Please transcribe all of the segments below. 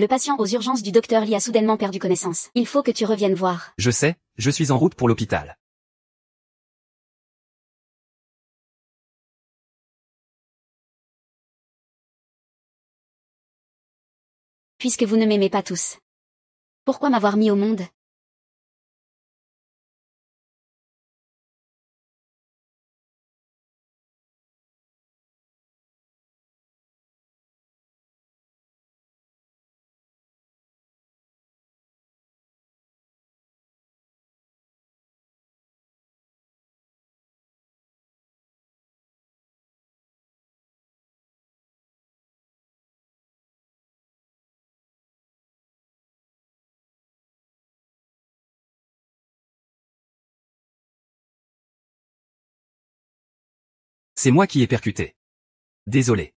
Le patient aux urgences du docteur Lee a soudainement perdu connaissance. Il faut que tu reviennes voir. Je sais, je suis en route pour l'hôpital. Puisque vous ne m'aimez pas tous. Pourquoi m'avoir mis au monde? C'est moi qui ai percuté. Désolé.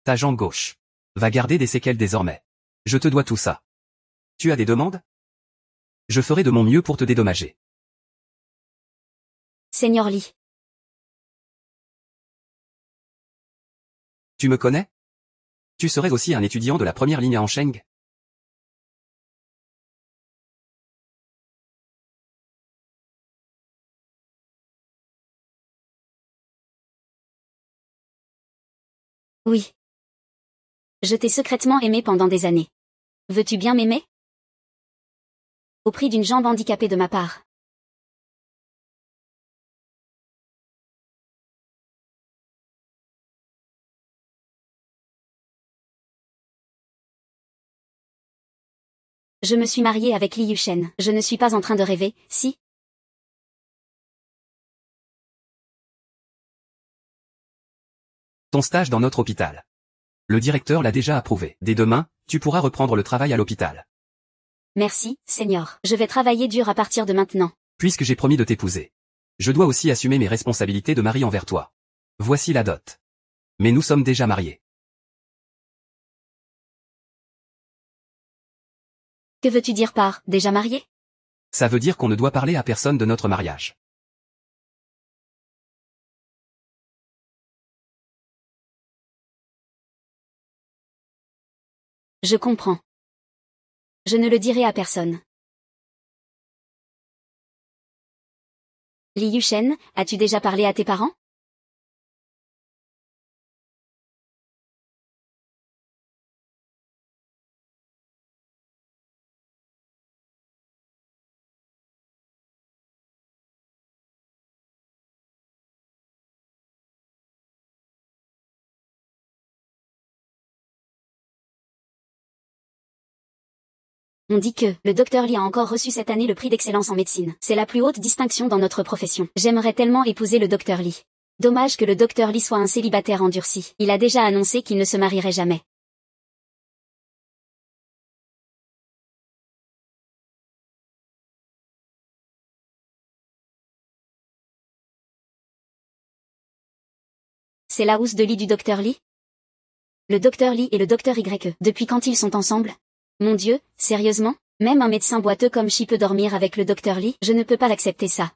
Ta jambe gauche va garder des séquelles désormais. Je te dois tout ça. Tu as des demandes? Je ferai de mon mieux pour te dédommager. Seigneur Lee. Tu me connais? Tu serais aussi un étudiant de la première ligne à Ansheng? Oui. Je t'ai secrètement aimé pendant des années. Veux-tu bien m'aimer? Au prix d'une jambe handicapée de ma part. Je me suis mariée avec Lee Yushen. Je ne suis pas en train de rêver, si? Ton stage dans notre hôpital. Le directeur l'a déjà approuvé. Dès demain, tu pourras reprendre le travail à l'hôpital. Merci, Seigneur. Je vais travailler dur à partir de maintenant. Puisque j'ai promis de t'épouser. Je dois aussi assumer mes responsabilités de mari envers toi. Voici la dot. Mais nous sommes déjà mariés. Que veux-tu dire par « déjà marié » ? Ça veut dire qu'on ne doit parler à personne de notre mariage. Je comprends. Je ne le dirai à personne. Lee Yushen, as-tu déjà parlé à tes parents? On dit que le docteur Lee a encore reçu cette année le prix d'excellence en médecine. C'est la plus haute distinction dans notre profession. J'aimerais tellement épouser le docteur Lee. Dommage que le docteur Lee soit un célibataire endurci. Il a déjà annoncé qu'il ne se marierait jamais. C'est la housse de lit du docteur Lee? Le docteur Lee et le docteur Y. Depuis quand ils sont ensemble? Mon Dieu, sérieusement? Même un médecin boiteux comme Chi peut dormir avec le docteur Lee? Je ne peux pas accepter ça.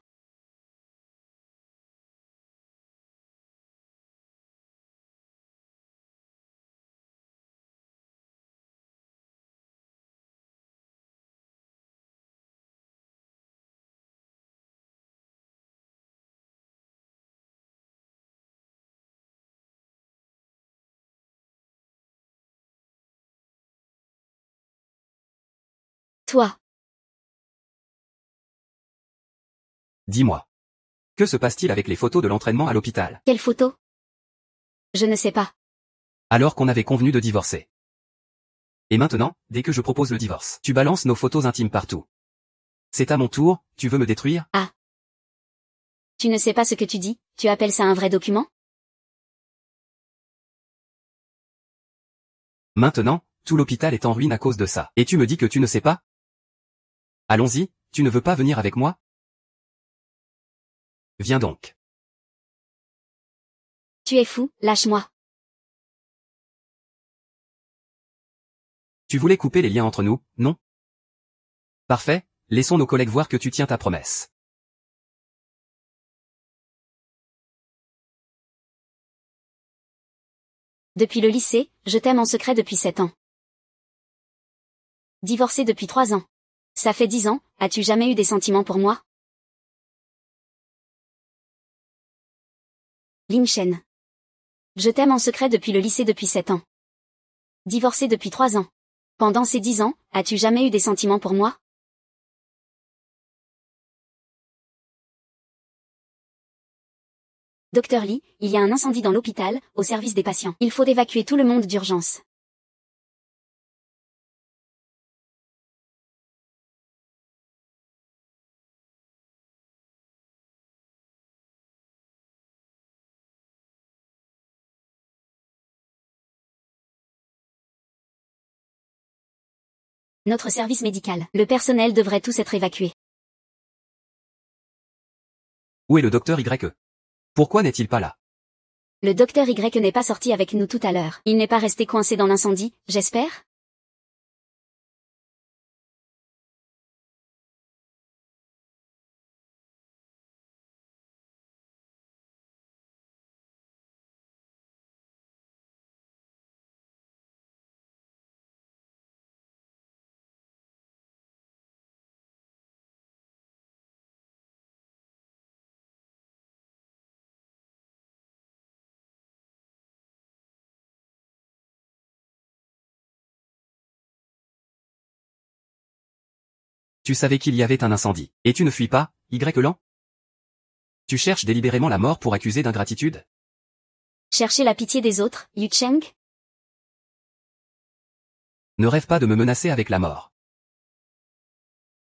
Toi. Dis-moi. Que se passe-t-il avec les photos de l'entraînement à l'hôpital? Quelle photo? Je ne sais pas. Alors qu'on avait convenu de divorcer. Et maintenant, dès que je propose le divorce, tu balances nos photos intimes partout. C'est à mon tour, tu veux me détruire? Ah. Tu ne sais pas ce que tu dis, tu appelles ça un vrai document? Maintenant, tout l'hôpital est en ruine à cause de ça. Et tu me dis que tu ne sais pas? Allons-y, tu ne veux pas venir avec moi? Viens donc. Tu es fou, lâche-moi. Tu voulais couper les liens entre nous, non? Parfait, laissons nos collègues voir que tu tiens ta promesse. Depuis le lycée, je t'aime en secret depuis 7 ans. Divorcé depuis 3 ans. Ça fait 10 ans, as-tu jamais eu des sentiments pour moi? Lin Shen. Je t'aime en secret depuis le lycée depuis 7 ans. Divorcé depuis 3 ans. Pendant ces 10 ans, as-tu jamais eu des sentiments pour moi? Docteur Lee, il y a un incendie dans l'hôpital, au service des patients. Il faut évacuer tout le monde d'urgence. Notre service médical. Le personnel devrait tous être évacués. Où est le docteur Y? Pourquoi n'est-il pas là? Le docteur Y n'est pas sorti avec nous tout à l'heure. Il n'est pas resté coincé dans l'incendie, j'espère? Tu savais qu'il y avait un incendie, et tu ne fuis pas, Y lent? Tu cherches délibérément la mort pour accuser d'ingratitude? Chercher la pitié des autres, Yu Cheng? Ne rêve pas de me menacer avec la mort.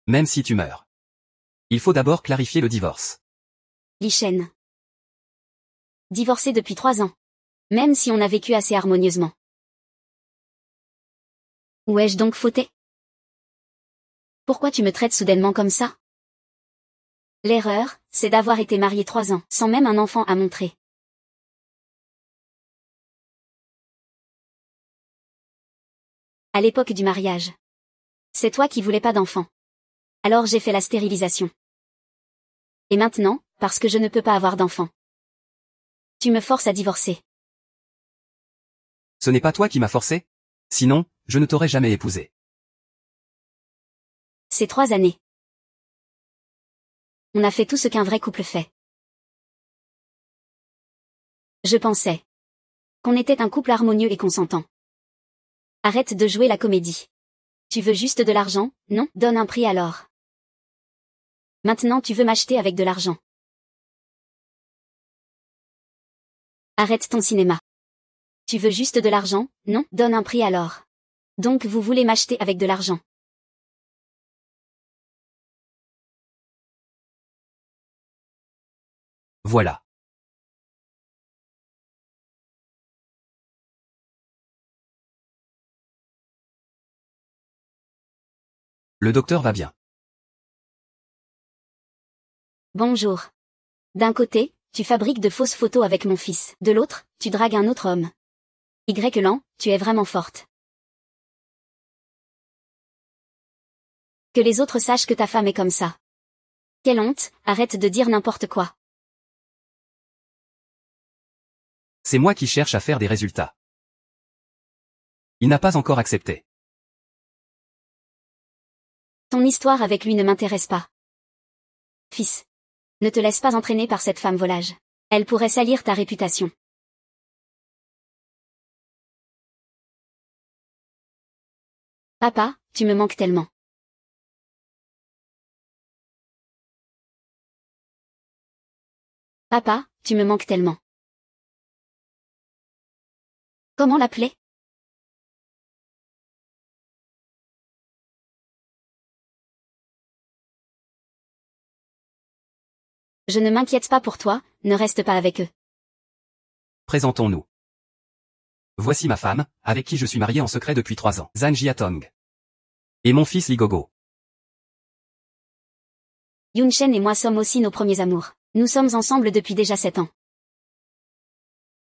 Même si tu meurs. Il faut d'abord clarifier le divorce. Li Shen. Divorcé depuis 3 ans. Même si on a vécu assez harmonieusement. Où ai-je donc fauté? Pourquoi tu me traites soudainement comme ça? L'erreur, c'est d'avoir été marié 3 ans, sans même un enfant à montrer. À l'époque du mariage. C'est toi qui voulais pas d'enfant. Alors j'ai fait la stérilisation. Et maintenant, parce que je ne peux pas avoir d'enfant. Tu me forces à divorcer. Ce n'est pas toi qui m'as forcé? Sinon, je ne t'aurais jamais épousé. Ces 3 années. On a fait tout ce qu'un vrai couple fait. Je pensais qu'on était un couple harmonieux et consentant. Arrête de jouer la comédie. Tu veux juste de l'argent, non? Donne un prix alors. Maintenant tu veux m'acheter avec de l'argent. Arrête ton cinéma. Tu veux juste de l'argent, non? Donne un prix alors. Donc vous voulez m'acheter avec de l'argent. Voilà. Le docteur va bien. Bonjour. D'un côté, tu fabriques de fausses photos avec mon fils. De l'autre, tu dragues un autre homme. Y lent, tu es vraiment forte. Que les autres sachent que ta femme est comme ça. Quelle honte, arrête de dire n'importe quoi. C'est moi qui cherche à faire des résultats. Il n'a pas encore accepté. Ton histoire avec lui ne m'intéresse pas. Fils. Ne te laisse pas entraîner par cette femme volage. Elle pourrait salir ta réputation. Papa, tu me manques tellement. Papa, tu me manques tellement. Comment l'appeler? Je ne m'inquiète pas pour toi, ne reste pas avec eux. Présentons-nous. Voici ma femme, avec qui je suis marié en secret depuis 3 ans, Zhan Jiatong. Et mon fils Li Gogo. Yun Shen et moi sommes aussi nos premiers amours. Nous sommes ensemble depuis déjà 7 ans.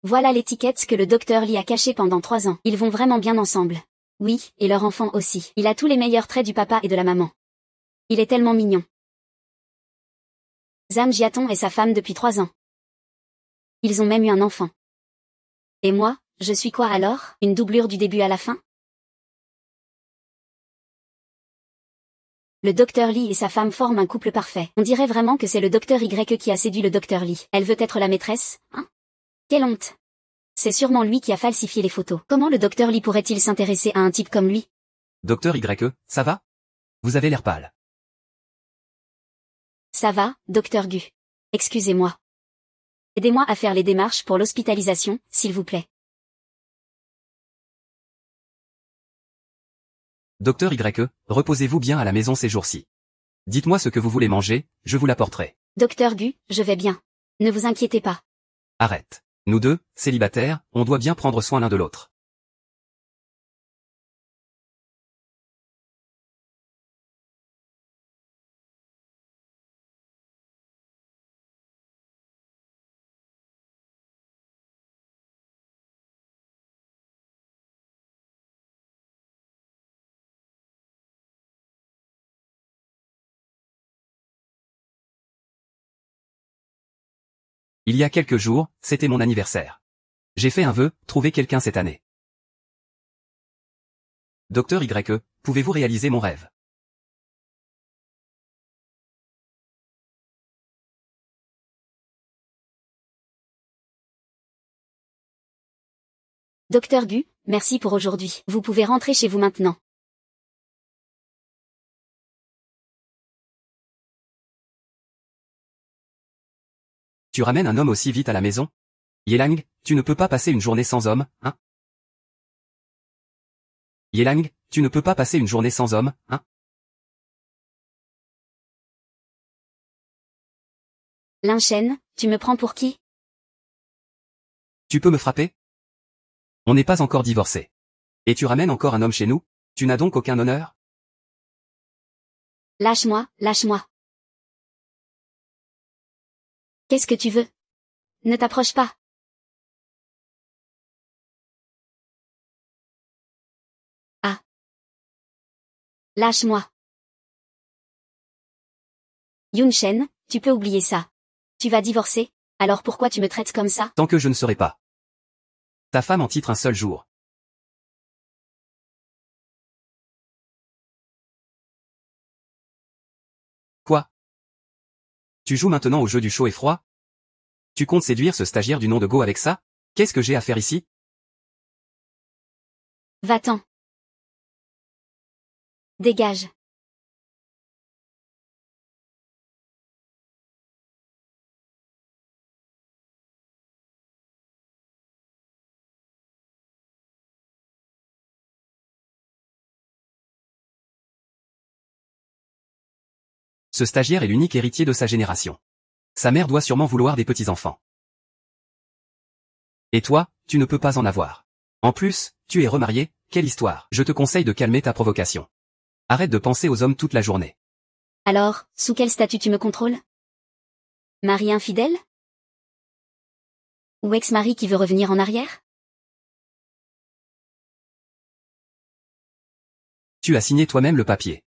Voilà l'étiquette que le docteur Lee a cachée pendant 3 ans. Ils vont vraiment bien ensemble. Oui, et leur enfant aussi. Il a tous les meilleurs traits du papa et de la maman. Il est tellement mignon. Zhan Jiatong est sa femme depuis 3 ans. Ils ont même eu un enfant. Et moi, Je suis quoi alors? Une doublure du début à la fin? Le docteur Lee et sa femme forment un couple parfait. On dirait vraiment que c'est le docteur Y qui a séduit le docteur Lee. Elle veut être la maîtresse, hein? Quelle honte! C'est sûrement lui qui a falsifié les photos. Comment le docteur Lee pourrait-il s'intéresser à un type comme lui? Docteur Y, ça va? Vous avez l'air pâle. Ça va, docteur Gu. Excusez-moi. Aidez-moi à faire les démarches pour l'hospitalisation, s'il vous plaît. Docteur Y, reposez-vous bien à la maison ces jours-ci. Dites-moi ce que vous voulez manger, je vous l'apporterai. Docteur Gu, je vais bien. Ne vous inquiétez pas. Arrête. Nous deux, célibataires, on doit bien prendre soin l'un de l'autre. Il y a quelques jours, c'était mon anniversaire. J'ai fait un vœu, trouver quelqu'un cette année. Docteur Y, pouvez-vous réaliser mon rêve? Docteur Gu, merci pour aujourd'hui. Vous pouvez rentrer chez vous maintenant. Tu ramènes un homme aussi vite à la maison? Yelang, tu ne peux pas passer une journée sans homme, hein? Yelang, tu ne peux pas passer une journée sans homme, hein? Lin Shen, tu me prends pour qui? Tu peux me frapper? On n'est pas encore divorcés. Et tu ramènes encore un homme chez nous? Tu n'as donc aucun honneur? Lâche-moi, lâche-moi. Qu'est-ce que tu veux? Ne t'approche pas. Ah. Lâche-moi. Yun Shen, tu peux oublier ça. Tu vas divorcer, alors pourquoi tu me traites comme ça? Tant que je ne serai pas. Ta femme en titre un seul jour. Quoi? Tu joues maintenant au jeu du chaud et froid? Tu comptes séduire ce stagiaire du nom de Go avec ça? Qu'est-ce que j'ai à faire ici? Va-t'en. Dégage. Ce stagiaire est l'unique héritier de sa génération. Sa mère doit sûrement vouloir des petits-enfants. Et toi, tu ne peux pas en avoir. En plus, tu es remarié, quelle histoire. Je te conseille de calmer ta provocation. Arrête de penser aux hommes toute la journée. Alors, sous quel statut tu me contrôles? Mari infidèle? Ou ex-mari qui veut revenir en arrière? Tu as signé toi-même le papier.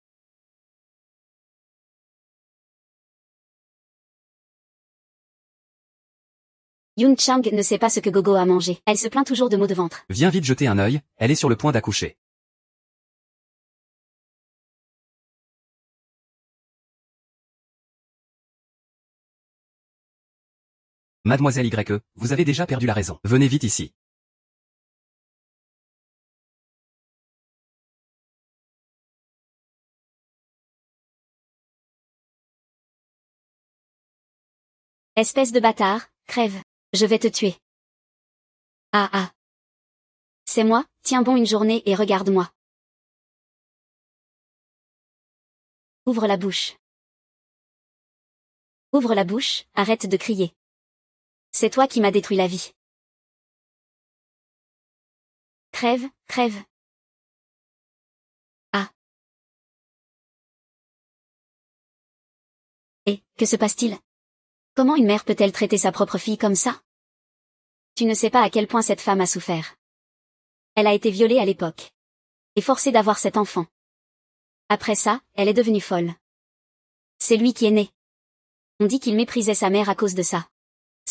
Yun Chang ne sait pas ce que Gogo a mangé. Elle se plaint toujours de maux de ventre. Viens vite jeter un œil, elle est sur le point d'accoucher. Mademoiselle Y, vous avez déjà perdu la raison. Venez vite ici. Espèce de bâtard, crève. Je vais te tuer. Ah ah. C'est moi, tiens bon une journée et regarde-moi. Ouvre la bouche. Ouvre la bouche, arrête de crier. C'est toi qui m'as détruit la vie. Crève, crève. Ah. Et, que se passe-t-il? Comment une mère peut-elle traiter sa propre fille comme ça? Tu ne sais pas à quel point cette femme a souffert. Elle a été violée à l'époque. Et forcée d'avoir cet enfant. Après ça, elle est devenue folle. C'est lui qui est né. On dit qu'il méprisait sa mère à cause de ça.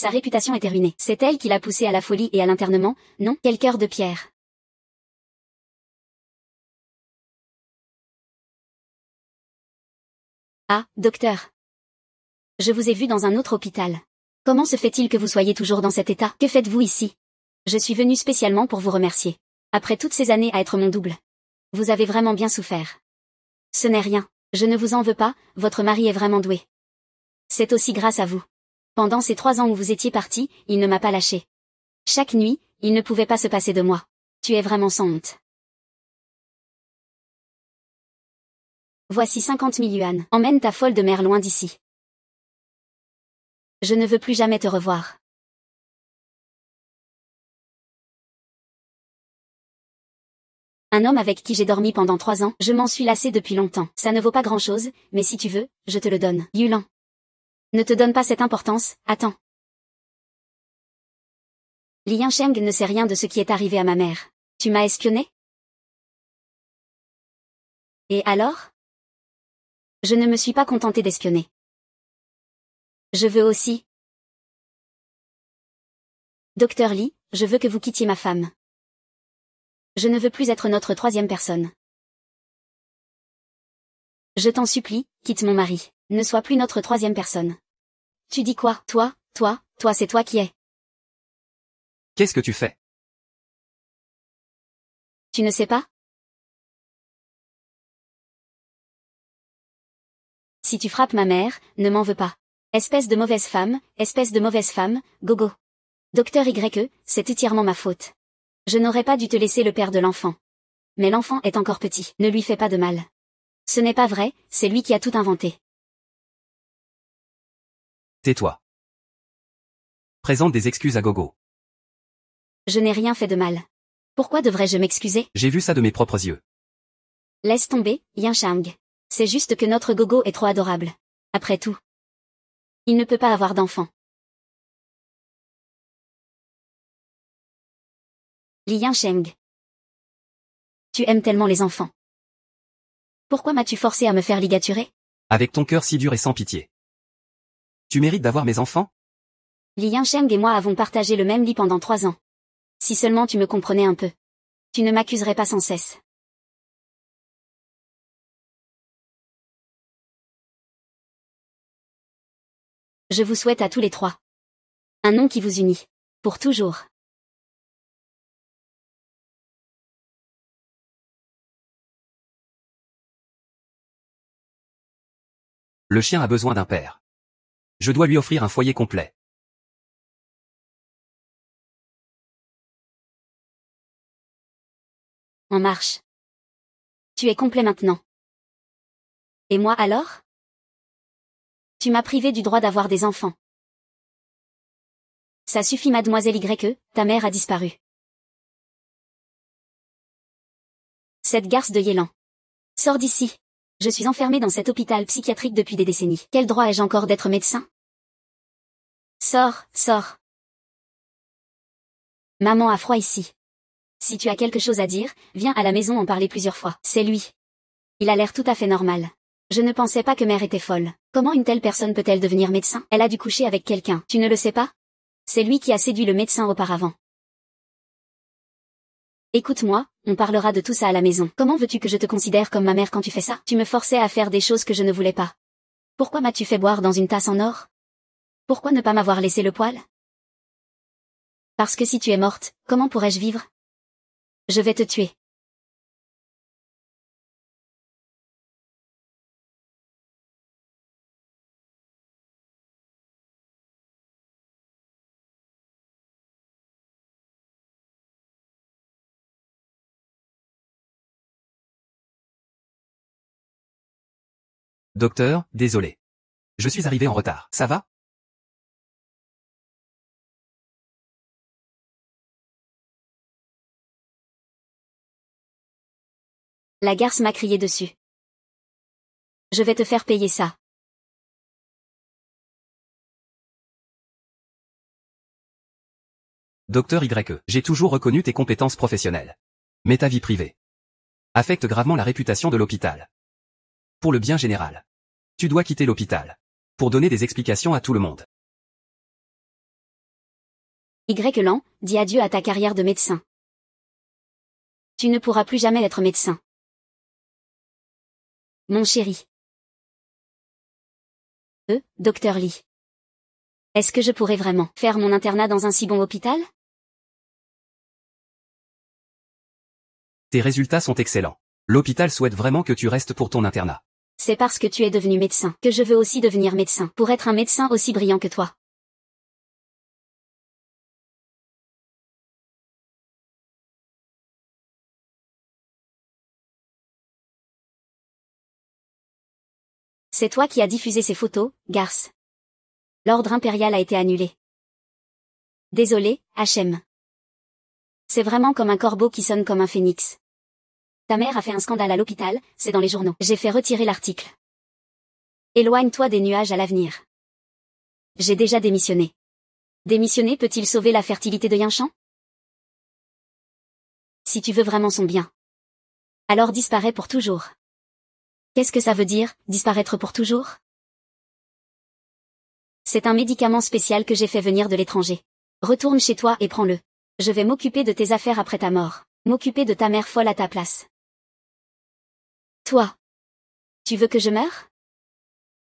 Sa réputation était ruinée. C'est elle qui l'a poussé à la folie et à l'internement, non? Quel cœur de pierre. Ah, docteur. Je vous ai vu dans un autre hôpital. Comment se fait-il que vous soyez toujours dans cet état? Que faites-vous ici? Je suis venue spécialement pour vous remercier. Après toutes ces années à être mon double. Vous avez vraiment bien souffert. Ce n'est rien. Je ne vous en veux pas, votre mari est vraiment doué. C'est aussi grâce à vous. Pendant ces 3 ans où vous étiez parti, il ne m'a pas lâché. Chaque nuit, il ne pouvait pas se passer de moi. Tu es vraiment sans honte. Voici 50 000 yuans. Emmène ta folle de mère loin d'ici. Je ne veux plus jamais te revoir. Un homme avec qui j'ai dormi pendant 3 ans, je m'en suis lassé depuis longtemps. Ça ne vaut pas grand-chose, mais si tu veux, je te le donne. Yulan. Ne te donne pas cette importance, attends. Li Yansheng ne sait rien de ce qui est arrivé à ma mère. Tu m'as espionné? Et alors? Je ne me suis pas contentée d'espionner. Je veux aussi. Docteur Li, je veux que vous quittiez ma femme. Je ne veux plus être notre 3e personne. Je t'en supplie, quitte mon mari. Ne sois plus notre 3e personne. Tu dis quoi? Toi, c'est toi qui es. Qu'est-ce que tu fais? Tu ne sais pas? Si tu frappes ma mère, ne m'en veux pas. Espèce de mauvaise femme, gogo. Docteur YE, c'est entièrement ma faute. Je n'aurais pas dû te laisser le père de l'enfant. Mais l'enfant est encore petit, ne lui fais pas de mal. Ce n'est pas vrai, c'est lui qui a tout inventé. Tais-toi. Présente des excuses à gogo. Je n'ai rien fait de mal. Pourquoi devrais-je m'excuser? J'ai vu ça de mes propres yeux. Laisse tomber, Yanshang. C'est juste que notre gogo est trop adorable. Après tout. Il ne peut pas avoir d'enfant. Li Yansheng. Tu aimes tellement les enfants. Pourquoi m'as-tu forcé à me faire ligaturer? Avec ton cœur si dur et sans pitié. Tu mérites d'avoir mes enfants? Li Yansheng et moi avons partagé le même lit pendant 3 ans. Si seulement tu me comprenais un peu. Tu ne m'accuserais pas sans cesse. Je vous souhaite à tous les 3. Un nom qui vous unit. Pour toujours. Le chien a besoin d'un père. Je dois lui offrir un foyer complet. En marche. Tu es complet maintenant. Et moi alors? Tu m'as privé du droit d'avoir des enfants. Ça suffit mademoiselle YE, ta mère a disparu. Cette garce de Yélan. Sors d'ici. Je suis enfermée dans cet hôpital psychiatrique depuis des décennies. Quel droit ai-je encore d'être médecin? Sors, sors. Maman a froid ici. Si tu as quelque chose à dire, viens à la maison en parler plusieurs fois. C'est lui. Il a l'air tout à fait normal. Je ne pensais pas que mère était folle. Comment une telle personne peut-elle devenir médecin? Elle a dû coucher avec quelqu'un. Tu ne le sais pas? C'est lui qui a séduit le médecin auparavant. Écoute-moi, on parlera de tout ça à la maison. Comment veux-tu que je te considère comme ma mère quand tu fais ça? Tu me forçais à faire des choses que je ne voulais pas. Pourquoi m'as-tu fait boire dans une tasse en or? Pourquoi ne pas m'avoir laissé le poil? Parce que si tu es morte, comment pourrais-je vivre? Je vais te tuer. Docteur, désolé. Je suis arrivé en retard. Ça va? La garce m'a crié dessus. Je vais te faire payer ça. Docteur YE, j'ai toujours reconnu tes compétences professionnelles. Mais ta vie privée affecte gravement la réputation de l'hôpital. Pour le bien général. Tu dois quitter l'hôpital. Pour donner des explications à tout le monde. Lan, dis adieu à ta carrière de médecin. Tu ne pourras plus jamais être médecin. Mon chéri. Docteur Lee. Est-ce que je pourrais vraiment faire mon internat dans un si bon hôpital? Tes résultats sont excellents. L'hôpital souhaite vraiment que tu restes pour ton internat. C'est parce que tu es devenu médecin que je veux aussi devenir médecin pour être un médecin aussi brillant que toi. C'est toi qui as diffusé ces photos, garce. L'ordre impérial a été annulé. Désolé, HM. C'est vraiment comme un corbeau qui sonne comme un phénix. Ta mère a fait un scandale à l'hôpital, c'est dans les journaux. J'ai fait retirer l'article. Éloigne-toi des nuages à l'avenir. J'ai déjà démissionné. Démissionner peut-il sauver la fertilité de Yinchan? Si tu veux vraiment son bien. Alors disparais pour toujours. Qu'est-ce que ça veut dire, disparaître pour toujours? C'est un médicament spécial que j'ai fait venir de l'étranger. Retourne chez toi et prends-le. Je vais m'occuper de tes affaires après ta mort. M'occuper de ta mère folle à ta place. Toi. Tu veux que je meure?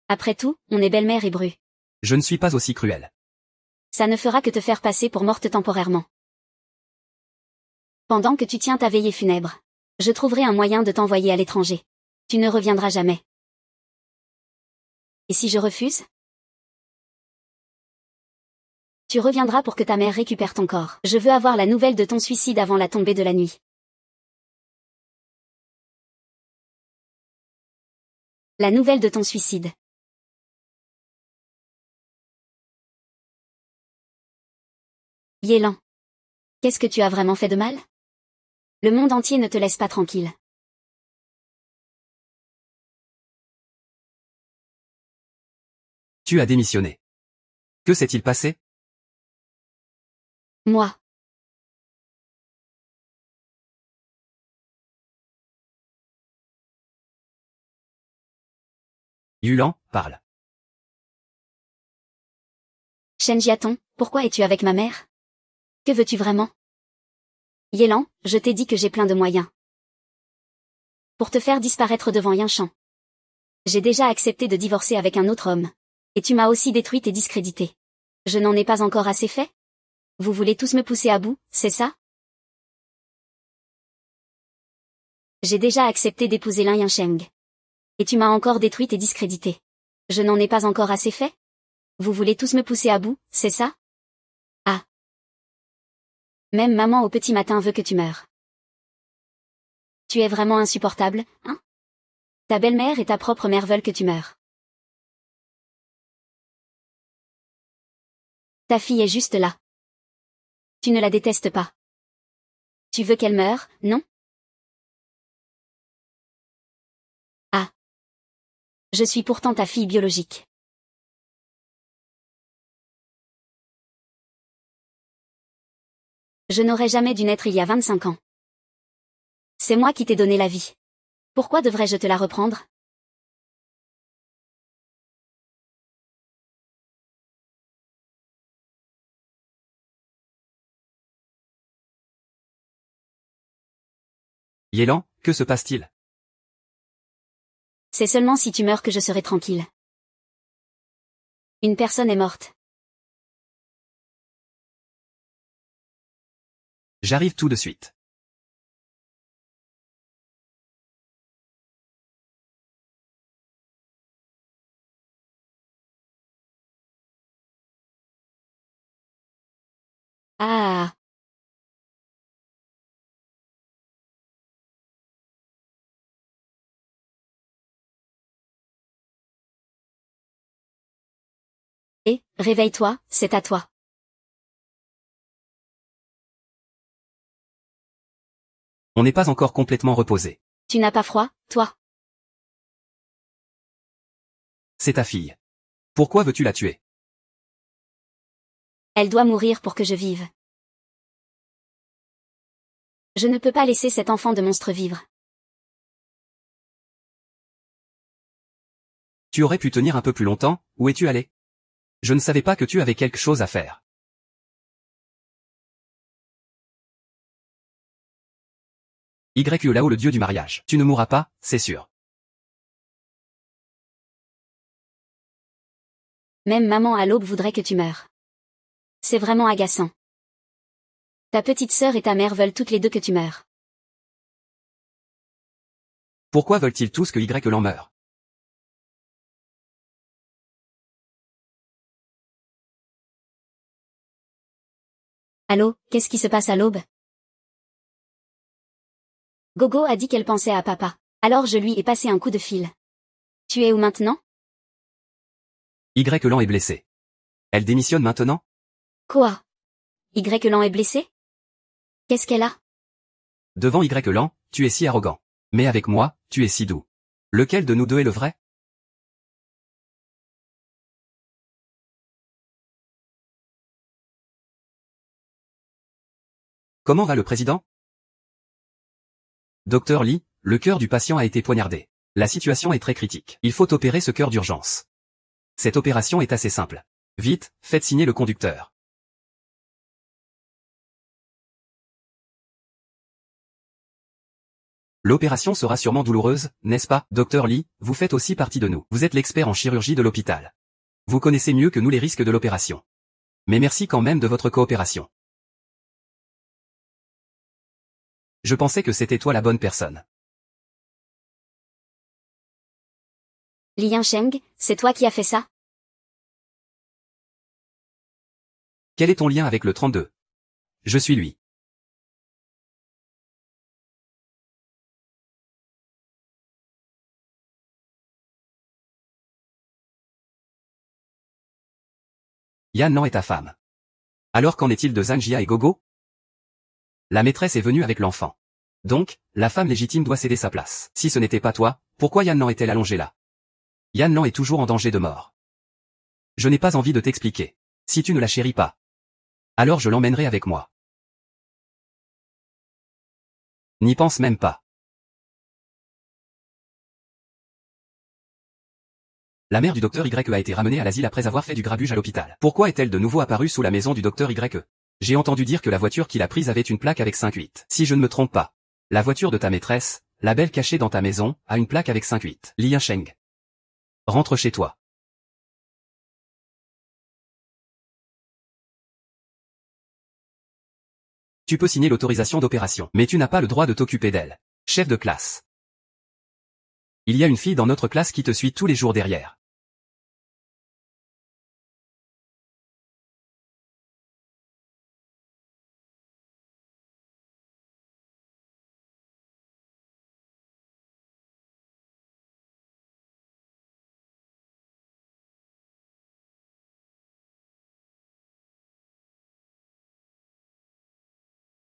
Après tout, on est belle-mère et bru. Je ne suis pas aussi cruel. Ça ne fera que te faire passer pour morte temporairement. Pendant que tu tiens ta veillée funèbre, je trouverai un moyen de t'envoyer à l'étranger. Tu ne reviendras jamais. Et si je refuse? Tu reviendras pour que ta mère récupère ton corps. Je veux avoir la nouvelle de ton suicide avant la tombée de la nuit. La nouvelle de ton suicide. Lan. Qu'est-ce que tu as vraiment fait de mal? Le monde entier ne te laisse pas tranquille. Tu as démissionné. Que s'est-il passé? Moi. Yulan, parle. Shen Jiaton, pourquoi es-tu avec ma mère? Que veux-tu vraiment? Lan, je t'ai dit que j'ai plein de moyens. Pour te faire disparaître devant Yinchan. J'ai déjà accepté de divorcer avec un autre homme. Et tu m'as aussi détruite et discrédité. Je n'en ai pas encore assez fait? Vous voulez tous me pousser à bout, c'est ça? J'ai déjà accepté d'épouser Lin Yansheng. Et tu m'as encore détruite et discrédité. Je n'en ai pas encore assez fait? Vous voulez tous me pousser à bout, c'est ça? Ah. Même maman au petit matin veut que tu meures. Tu es vraiment insupportable, hein? Ta belle-mère et ta propre mère veulent que tu meures. Ta fille est juste là. Tu ne la détestes pas. Tu veux qu'elle meure, non? Ah. Je suis pourtant ta fille biologique. Je n'aurais jamais dû naître il y a 25 ans. C'est moi qui t'ai donné la vie. Pourquoi devrais-je te la reprendre? Yelan, que se passe-t-il? C'est seulement si tu meurs que je serai tranquille. Une personne est morte. J'arrive tout de suite. Ah. Réveille-toi, c'est à toi. On n'est pas encore complètement reposé. Tu n'as pas froid, toi? C'est ta fille. Pourquoi veux-tu la tuer? Elle doit mourir pour que je vive. Je ne peux pas laisser cet enfant de monstre vivre. Tu aurais pu tenir un peu plus longtemps, où es-tu allé? Je ne savais pas que tu avais quelque chose à faire. Lao, le dieu du mariage. Tu ne mourras pas, c'est sûr. Même maman à l'aube voudrait que tu meures. C'est vraiment agaçant. Ta petite sœur et ta mère veulent toutes les deux que tu meurs. Pourquoi veulent-ils tous que Lao meure? Allô, qu'est-ce qui se passe à l'aube? Gogo a dit qu'elle pensait à papa. Alors je lui ai passé un coup de fil. Tu es où maintenant? Lao est blessé. Elle démissionne maintenant? Quoi? Lan est blessé? Qu'est-ce qu'elle a? Devant Lan, tu es si arrogant. Mais avec moi, tu es si doux. Lequel de nous deux est le vrai? Comment va le président? Docteur Lee, le cœur du patient a été poignardé. La situation est très critique. Il faut opérer ce cœur d'urgence. Cette opération est assez simple. Vite, faites signer le conducteur. L'opération sera sûrement douloureuse, n'est-ce pas, Docteur Lee? Vous faites aussi partie de nous. Vous êtes l'expert en chirurgie de l'hôpital. Vous connaissez mieux que nous les risques de l'opération. Mais merci quand même de votre coopération. Je pensais que c'était toi la bonne personne. Li Yansheng, c'est toi qui as fait ça? Quel est ton lien avec le 32? Je suis lui. Yan Lan est ta femme. Alors qu'en est-il de Zanjia et Gogo? La maîtresse est venue avec l'enfant. Donc, la femme légitime doit céder sa place. Si ce n'était pas toi, pourquoi Yan Lan est-elle allongée là? Yan Lan est toujours en danger de mort. Je n'ai pas envie de t'expliquer. Si tu ne la chéris pas, alors je l'emmènerai avec moi. N'y pense même pas. La mère du docteur Y a été ramenée à l'asile après avoir fait du grabuge à l'hôpital. Pourquoi est-elle de nouveau apparue sous la maison du docteur Y? J'ai entendu dire que la voiture qu'il a prise avait une plaque avec 5-8. Si je ne me trompe pas, la voiture de ta maîtresse, la belle cachée dans ta maison, a une plaque avec 5-8. Li Yansheng. Rentre chez toi. Tu peux signer l'autorisation d'opération, mais tu n'as pas le droit de t'occuper d'elle. Chef de classe. Il y a une fille dans notre classe qui te suit tous les jours derrière.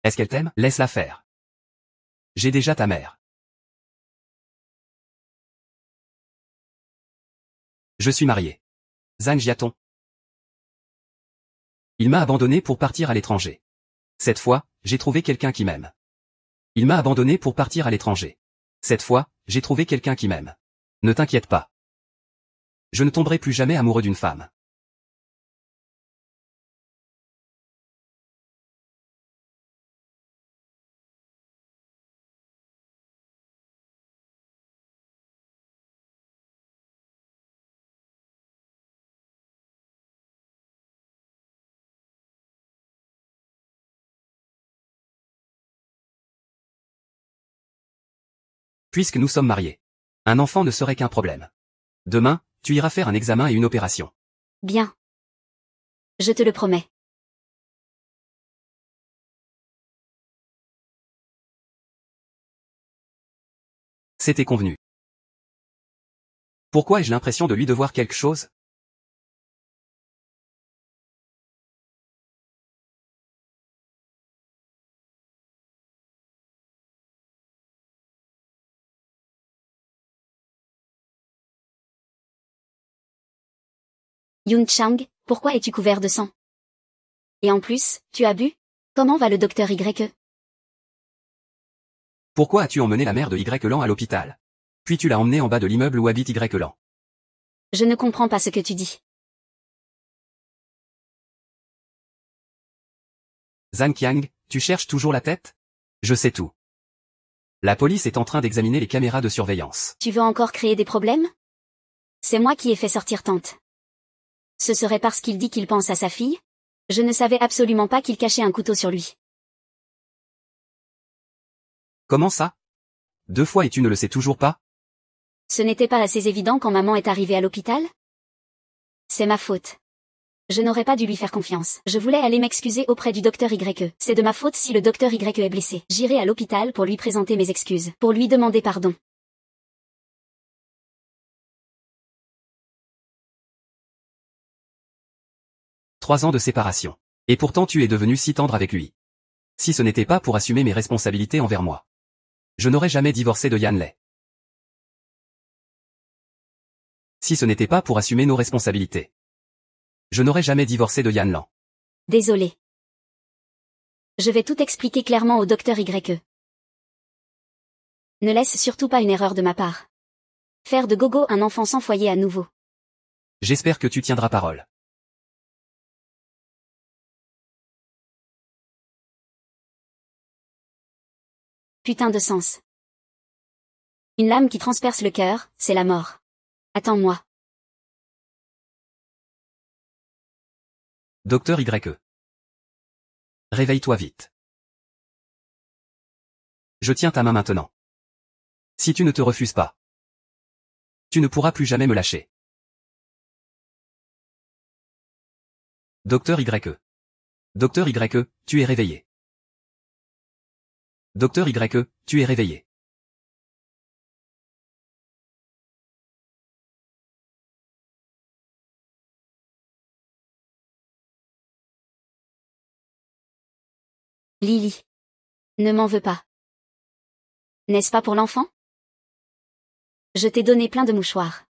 Est-ce qu'elle t'aime? Laisse-la faire. J'ai déjà ta mère. Je suis marié. Zhang Jiaton. Il m'a abandonné pour partir à l'étranger. Cette fois, j'ai trouvé quelqu'un qui m'aime. Il m'a abandonné pour partir à l'étranger. Cette fois, j'ai trouvé quelqu'un qui m'aime. Ne t'inquiète pas. Je ne tomberai plus jamais amoureux d'une femme. Puisque nous sommes mariés. Un enfant ne serait qu'un problème. Demain, tu iras faire un examen et une opération. Bien. Je te le promets. C'était convenu. Pourquoi ai-je l'impression de lui devoir quelque chose? Yun Chang, pourquoi es-tu couvert de sang? Et en plus, tu as bu? Comment va le docteur Y? Pourquoi as-tu emmené la mère de Lan à l'hôpital? Puis tu l'as emmenée en bas de l'immeuble où habite Lan. Je ne comprends pas ce que tu dis. Zhang Qiang, tu cherches toujours la tête? Je sais tout. La police est en train d'examiner les caméras de surveillance. Tu veux encore créer des problèmes? C'est moi qui ai fait sortir Tante. Ce serait parce qu'il dit qu'il pense à sa fille? Je ne savais absolument pas qu'il cachait un couteau sur lui. Comment ça? 2 fois et tu ne le sais toujours pas? Ce n'était pas assez évident quand maman est arrivée à l'hôpital? C'est ma faute. Je n'aurais pas dû lui faire confiance. Je voulais aller m'excuser auprès du docteur YE. C'est de ma faute si le docteur YE est blessé. J'irai à l'hôpital pour lui présenter mes excuses, pour lui demander pardon. « 3 ans de séparation. Et pourtant tu es devenu si tendre avec lui. Si ce n'était pas pour assumer mes responsabilités envers moi, je n'aurais jamais divorcé de Yanley. Si ce n'était pas pour assumer nos responsabilités, je n'aurais jamais divorcé de Yan Lan. Désolé. Je vais tout expliquer clairement au docteur YE. Ne laisse surtout pas une erreur de ma part. Faire de Gogo un enfant sans foyer à nouveau. J'espère que tu tiendras parole. Putain de sens. Une lame qui transperce le cœur, c'est la mort. Attends-moi. Docteur YE. Réveille-toi vite. Je tiens ta main maintenant. Si tu ne te refuses pas, tu ne pourras plus jamais me lâcher. Docteur YE. Docteur YE, tu es réveillé. Docteur YE, tu es réveillé. Lily. Ne m'en veux pas. N'est-ce pas pour l'enfant? Je t'ai donné plein de mouchoirs.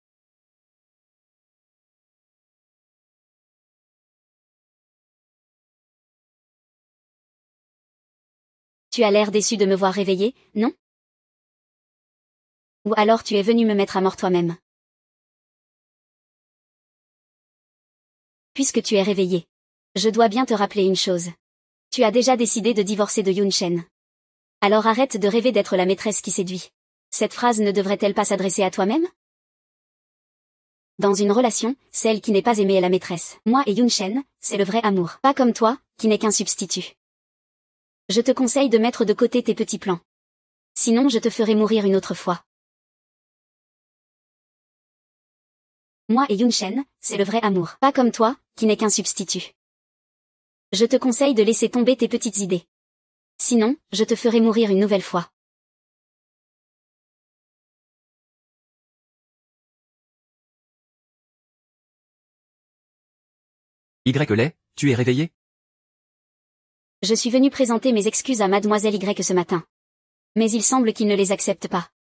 Tu as l'air déçu de me voir réveillée, non? Ou alors tu es venu me mettre à mort toi-même. Puisque tu es réveillée, je dois bien te rappeler une chose. Tu as déjà décidé de divorcer de Yun Shen. Alors arrête de rêver d'être la maîtresse qui séduit. Cette phrase ne devrait-elle pas s'adresser à toi-même? Dans une relation, celle qui n'est pas aimée est la maîtresse. Moi et Yun Shen, c'est le vrai amour. Pas comme toi, qui n'est qu'un substitut. Je te conseille de mettre de côté tes petits plans. Sinon je te ferai mourir une autre fois. Moi et Yun Shen, c'est le vrai amour. Pas comme toi, qui n'est qu'un substitut. Je te conseille de laisser tomber tes petites idées. Sinon, je te ferai mourir une nouvelle fois. YE, tu es réveillé? Je suis venu présenter mes excuses à Mademoiselle Y ce matin. Mais il semble qu'il ne les accepte pas.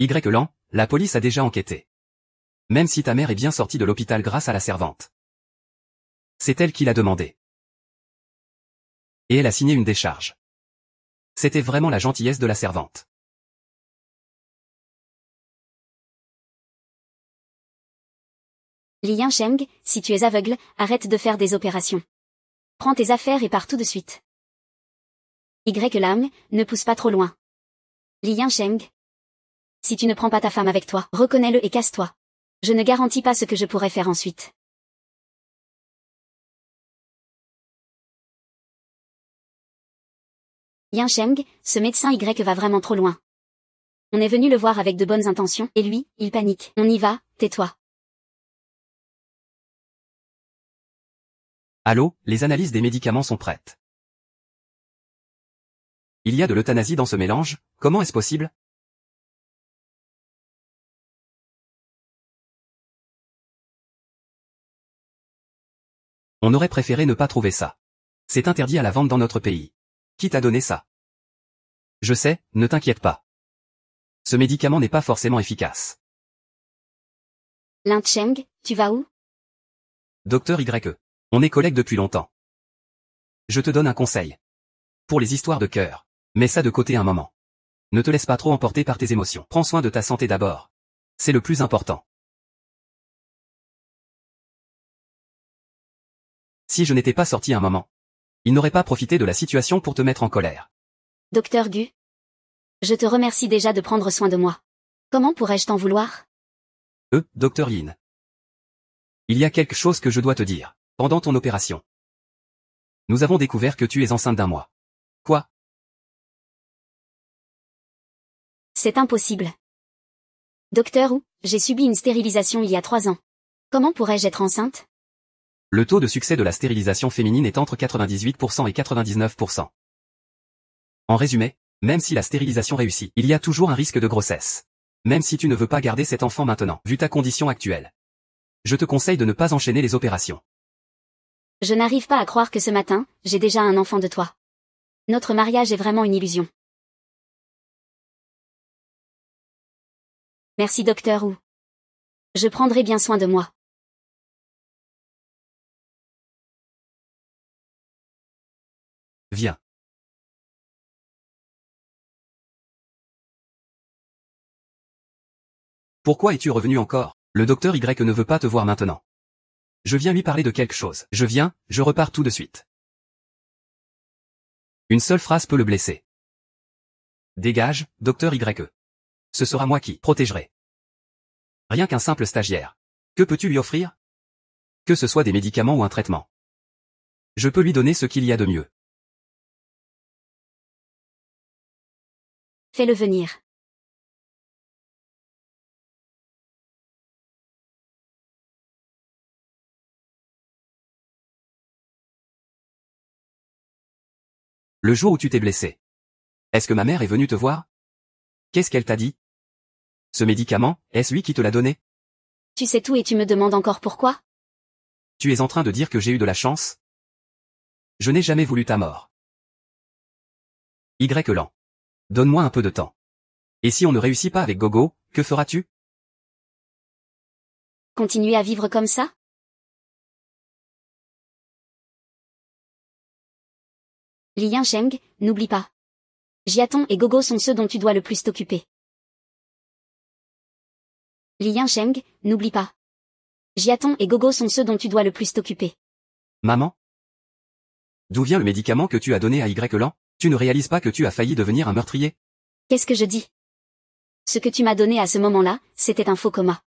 YE Lan, la police a déjà enquêté. Même si ta mère est bien sortie de l'hôpital grâce à la servante. C'est elle qui l'a demandé. Et elle a signé une décharge. C'était vraiment la gentillesse de la servante. Li Yansheng, si tu es aveugle, arrête de faire des opérations. Prends tes affaires et pars tout de suite. Y Lam, ne pousse pas trop loin. Li Yansheng. Si tu ne prends pas ta femme avec toi, reconnais-le et casse-toi. Je ne garantis pas ce que je pourrais faire ensuite. Yansheng, ce médecin Y va vraiment trop loin. On est venu le voir avec de bonnes intentions, et lui, il panique. On y va, tais-toi. Allô, les analyses des médicaments sont prêtes. Il y a de l'euthanasie dans ce mélange, comment est-ce possible? On aurait préféré ne pas trouver ça. C'est interdit à la vente dans notre pays. Qui t'a donné ça? Je sais, ne t'inquiète pas. Ce médicament n'est pas forcément efficace. Lin Cheng, tu vas où? Docteur YE. On est collègues depuis longtemps. Je te donne un conseil. Pour les histoires de cœur, mets ça de côté un moment. Ne te laisse pas trop emporter par tes émotions. Prends soin de ta santé d'abord. C'est le plus important. Si je n'étais pas sorti un moment, il n'aurait pas profité de la situation pour te mettre en colère. Docteur Gu. Je te remercie déjà de prendre soin de moi. Comment pourrais-je t'en vouloir? Docteur Yin. Il y a quelque chose que je dois te dire. Pendant ton opération, nous avons découvert que tu es enceinte d'1 mois. Quoi? C'est impossible. Docteur Wu, j'ai subi une stérilisation il y a 3 ans. Comment pourrais-je être enceinte? Le taux de succès de la stérilisation féminine est entre 98% et 99%. En résumé, même si la stérilisation réussit, il y a toujours un risque de grossesse. Même si tu ne veux pas garder cet enfant maintenant, vu ta condition actuelle. Je te conseille de ne pas enchaîner les opérations. Je n'arrive pas à croire que ce matin, j'ai déjà un enfant de toi. Notre mariage est vraiment une illusion. Merci Docteur Wu. Je prendrai bien soin de moi. Viens. Pourquoi es-tu revenu encore? Le docteur Y ne veut pas te voir maintenant. Je viens lui parler de quelque chose. Je repars tout de suite. Une seule phrase peut le blesser. Dégage, docteur Y. Ce sera moi qui protégerai. Rien qu'un simple stagiaire. Que peux-tu lui offrir? Que ce soit des médicaments ou un traitement. Je peux lui donner ce qu'il y a de mieux. Fais-le venir. Le jour où tu t'es blessé. Est-ce que ma mère est venue te voir? Qu'est-ce qu'elle t'a dit? Ce médicament, est-ce lui qui te l'a donné? Tu sais tout et tu me demandes encore pourquoi? Tu es en train de dire que j'ai eu de la chance? Je n'ai jamais voulu ta mort. Y lent. Donne-moi un peu de temps. Et si on ne réussit pas avec Gogo, que feras-tu? Continuer à vivre comme ça? Li Yansheng, n'oublie pas. Jiaton et Gogo sont ceux dont tu dois le plus t'occuper. Li Yansheng, n'oublie pas. Jiaton et Gogo sont ceux dont tu dois le plus t'occuper. Maman? D'où vient le médicament que tu as donné à Y lent? Tu ne réalises pas que tu as failli devenir un meurtrier? Qu'est-ce que je dis? Ce que tu m'as donné à ce moment-là, c'était un faux coma.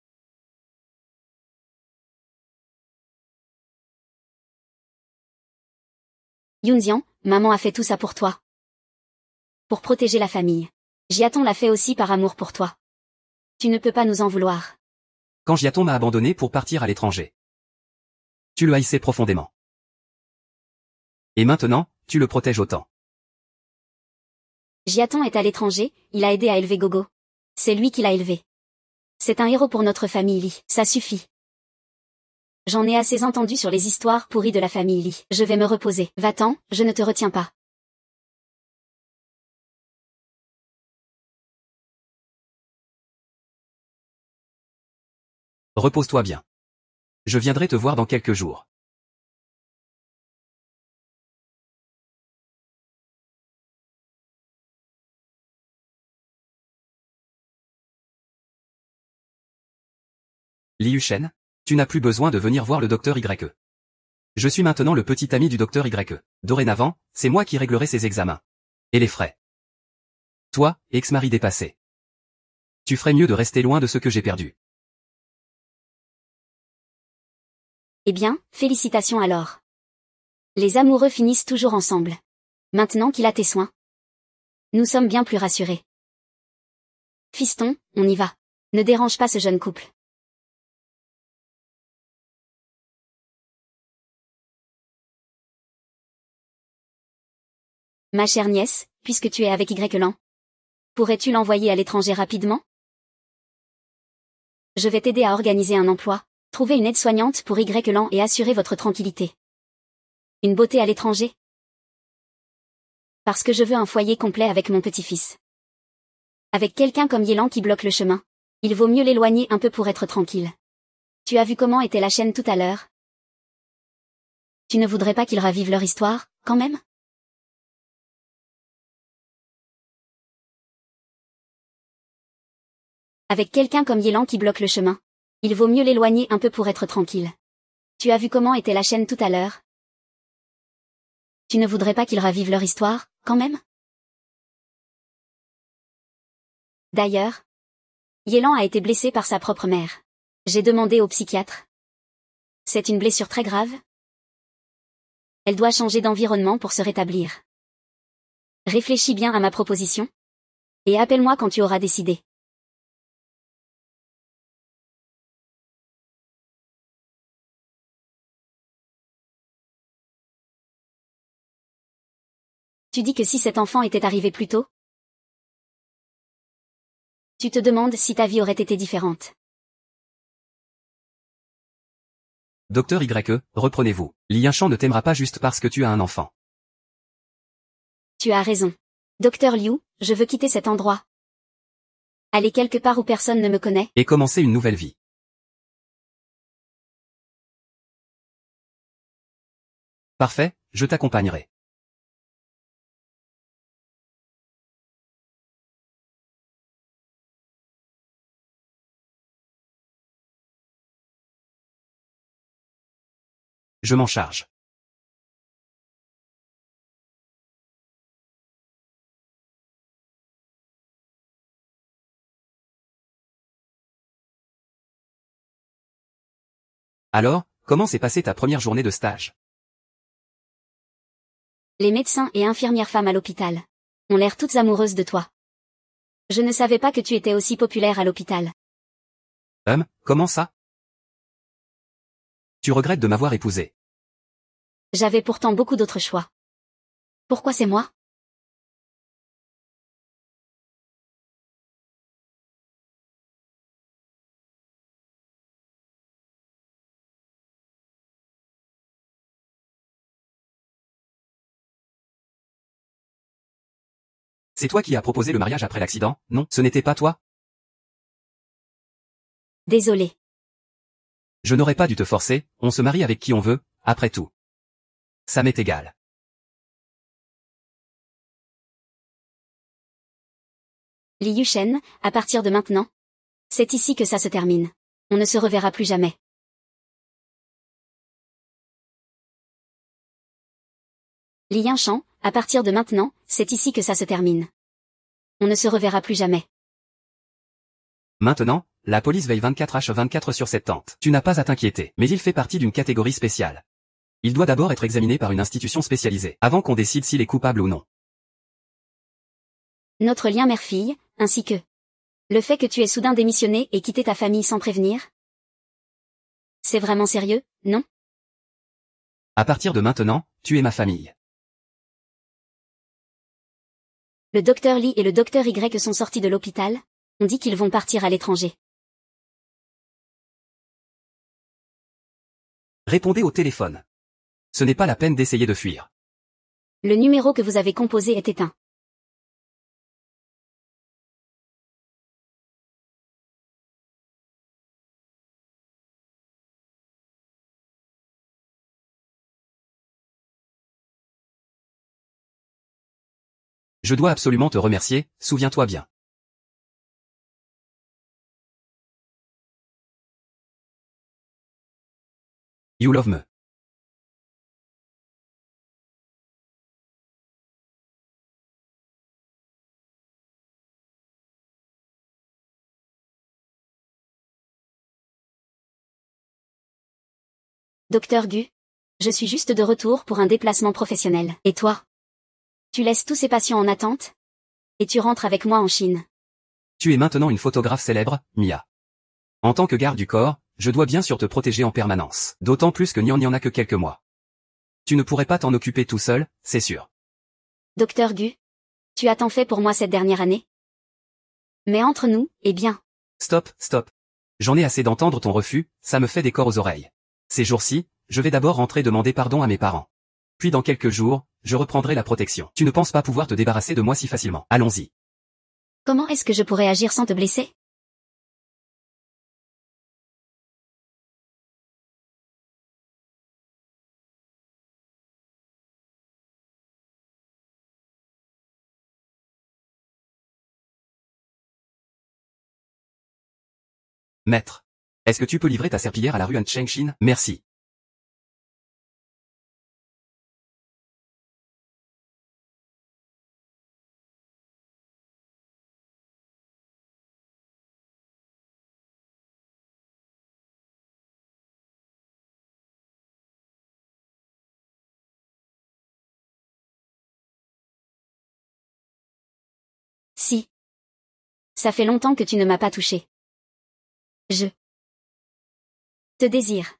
Yunxian, maman a fait tout ça pour toi. Pour protéger la famille. Jiaton l'a fait aussi par amour pour toi. Tu ne peux pas nous en vouloir. Quand Jiaton m'a abandonné pour partir à l'étranger. Tu le haïssais profondément. Et maintenant, tu le protèges autant. Jiaton est à l'étranger, il a aidé à élever Gogo. C'est lui qui l'a élevé. C'est un héros pour notre famille Li, ça suffit. J'en ai assez entendu sur les histoires pourries de la famille Li. Je vais me reposer. Va-t'en, je ne te retiens pas. Repose-toi bien. Je viendrai te voir dans quelques jours. Liu Shen, tu n'as plus besoin de venir voir le docteur Y. Je suis maintenant le petit ami du docteur Y. Dorénavant, c'est moi qui réglerai ses examens. Et les frais. Toi, ex-mari dépassé. Tu ferais mieux de rester loin de ce que j'ai perdu. Eh bien, félicitations alors. Les amoureux finissent toujours ensemble. Maintenant qu'il a tes soins. Nous sommes bien plus rassurés. Fiston, on y va. Ne dérange pas ce jeune couple. Ma chère nièce, puisque tu es avec Y lent, pourrais-tu l'envoyer à l'étranger rapidement? Je vais t'aider à organiser un emploi, trouver une aide-soignante pour Y lent et assurer votre tranquillité. Une beauté à l'étranger? Parce que je veux un foyer complet avec mon petit-fils. Avec quelqu'un comme Yelan qui bloque le chemin, il vaut mieux l'éloigner un peu pour être tranquille. Tu as vu comment était la chaîne tout à l'heure? Tu ne voudrais pas qu'ils ravivent leur histoire, quand même? Avec quelqu'un comme Yelan qui bloque le chemin, il vaut mieux l'éloigner un peu pour être tranquille. Tu as vu comment était la chaîne tout à l'heure? Tu ne voudrais pas qu'ils ravivent leur histoire, quand même? D'ailleurs, Yelan a été blessé par sa propre mère. J'ai demandé au psychiatre. C'est une blessure très grave? Elle doit changer d'environnement pour se rétablir. Réfléchis bien à ma proposition. Et appelle-moi quand tu auras décidé. Tu dis que si cet enfant était arrivé plus tôt, tu te demandes si ta vie aurait été différente. Docteur YE, reprenez-vous. Li Yinshan ne t'aimera pas juste parce que tu as un enfant. Tu as raison. Docteur Liu, je veux quitter cet endroit. Aller quelque part où personne ne me connaît. Et commencer une nouvelle vie. Parfait, je t'accompagnerai. Je m'en charge. Alors, comment s'est passée ta première journée de stage? Les médecins et infirmières femmes à l'hôpital ont l'air toutes amoureuses de toi. Je ne savais pas que tu étais aussi populaire à l'hôpital. Comment ça? Tu regrettes de m'avoir épousé. J'avais pourtant beaucoup d'autres choix. Pourquoi c'est moi? C'est toi qui as proposé le mariage après l'accident, non? Ce n'était pas toi? Désolé. Je n'aurais pas dû te forcer, on se marie avec qui on veut, après tout. Ça m'est égal. Li Yushen, à partir de maintenant, c'est ici que ça se termine. On ne se reverra plus jamais. Li Yinshan, à partir de maintenant, c'est ici que ça se termine. On ne se reverra plus jamais. Maintenant, la police veille 24h24 sur cette tente. Tu n'as pas à t'inquiéter, mais il fait partie d'une catégorie spéciale. Il doit d'abord être examiné par une institution spécialisée, avant qu'on décide s'il est coupable ou non. Notre lien mère-fille, ainsi que le fait que tu aies soudain démissionné et quitté ta famille sans prévenir? C'est vraiment sérieux, non? À partir de maintenant, tu es ma famille. Le docteur Li et le docteur Y sont sortis de l'hôpital. On dit qu'ils vont partir à l'étranger. Répondez au téléphone. Ce n'est pas la peine d'essayer de fuir. Le numéro que vous avez composé est éteint. Je dois absolument te remercier, souviens-toi bien. You love me. Docteur Gu, je suis juste de retour pour un déplacement professionnel. Et toi? Tu laisses tous ces patients en attente? Et tu rentres avec moi en Chine. Tu es maintenant une photographe célèbre, Mia. En tant que garde du corps, je dois bien sûr te protéger en permanence. D'autant plus que n'y en a que quelques mois. Tu ne pourrais pas t'en occuper tout seul, c'est sûr. Docteur Gu, tu as tant fait pour moi cette dernière année. Mais entre nous, eh bien. Stop. J'en ai assez d'entendre ton refus, ça me fait des corps aux oreilles. Ces jours-ci, je vais d'abord rentrer demander pardon à mes parents. Puis dans quelques jours, je reprendrai la protection. Tu ne penses pas pouvoir te débarrasser de moi si facilement. Allons-y. Comment est-ce que je pourrais agir sans te blesser? Maître. Est-ce que tu peux livrer ta serpillière à la rue Chengshin? Merci. Si. Ça fait longtemps que tu ne m'as pas touché. Je te désire.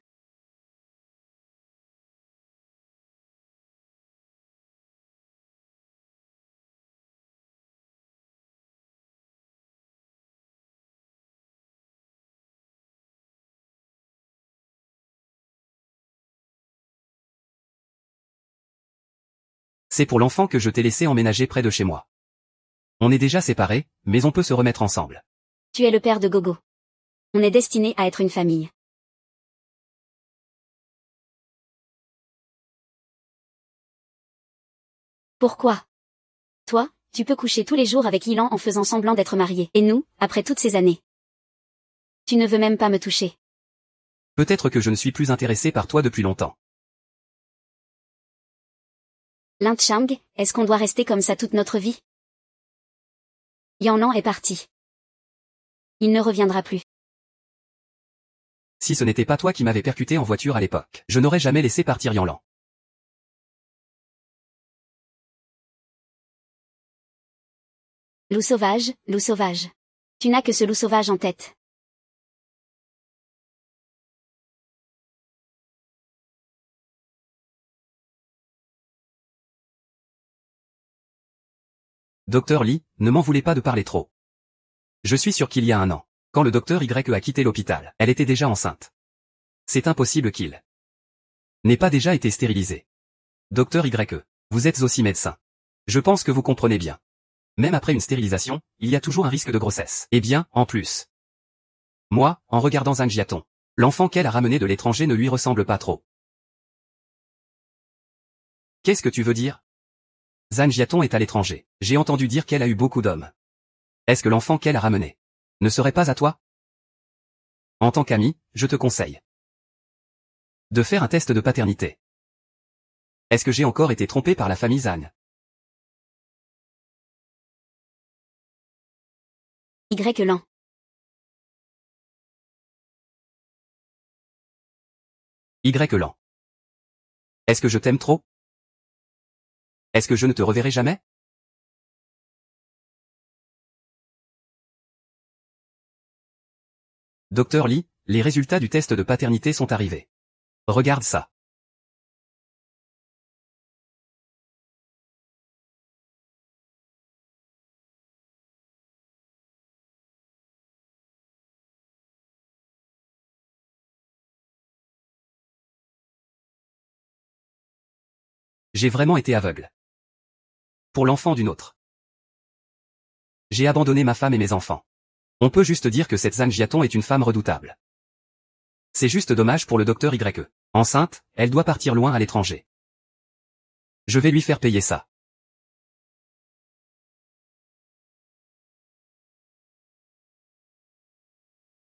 C'est pour l'enfant que je t'ai laissé emménager près de chez moi. On est déjà séparés, mais on peut se remettre ensemble. Tu es le père de Gogo. On est destiné à être une famille. Pourquoi? Toi, tu peux coucher tous les jours avec Ilan en faisant semblant d'être marié. Et nous, après toutes ces années? Tu ne veux même pas me toucher. Peut-être que je ne suis plus intéressé par toi depuis longtemps. Lin Chang, est-ce qu'on doit rester comme ça toute notre vie? Yanlan est parti. Il ne reviendra plus. Si ce n'était pas toi qui m'avais percuté en voiture à l'époque, je n'aurais jamais laissé partir Yanlan. Loup sauvage, loup sauvage. Tu n'as que ce loup sauvage en tête. Docteur Lee, ne m'en voulez pas de parler trop. Je suis sûr qu'il y a un an, quand le docteur Y a quitté l'hôpital, elle était déjà enceinte. C'est impossible qu'il n'ait pas déjà été stérilisé. Docteur Y, vous êtes aussi médecin. Je pense que vous comprenez bien. Même après une stérilisation, il y a toujours un risque de grossesse. Eh bien, en plus. Moi, en regardant Zhang Jiaton, l'enfant qu'elle a ramené de l'étranger ne lui ressemble pas trop. Qu'est-ce que tu veux dire? Zhang Jiaton est à l'étranger. J'ai entendu dire qu'elle a eu beaucoup d'hommes. Est-ce que l'enfant qu'elle a ramené ne serait pas à toi? En tant qu'ami, je te conseille de faire un test de paternité. Est-ce que j'ai encore été trompé par la famille Zhang? Y Lan. Y Lan. Est-ce que je t'aime trop? Est-ce que je ne te reverrai jamais? Docteur Lee, les résultats du test de paternité sont arrivés. Regarde ça. J'ai vraiment été aveugle. Pour l'enfant d'une autre. J'ai abandonné ma femme et mes enfants. On peut juste dire que cette Zhang Jiaton est une femme redoutable. C'est juste dommage pour le docteur Y. Enceinte, elle doit partir loin à l'étranger. Je vais lui faire payer ça.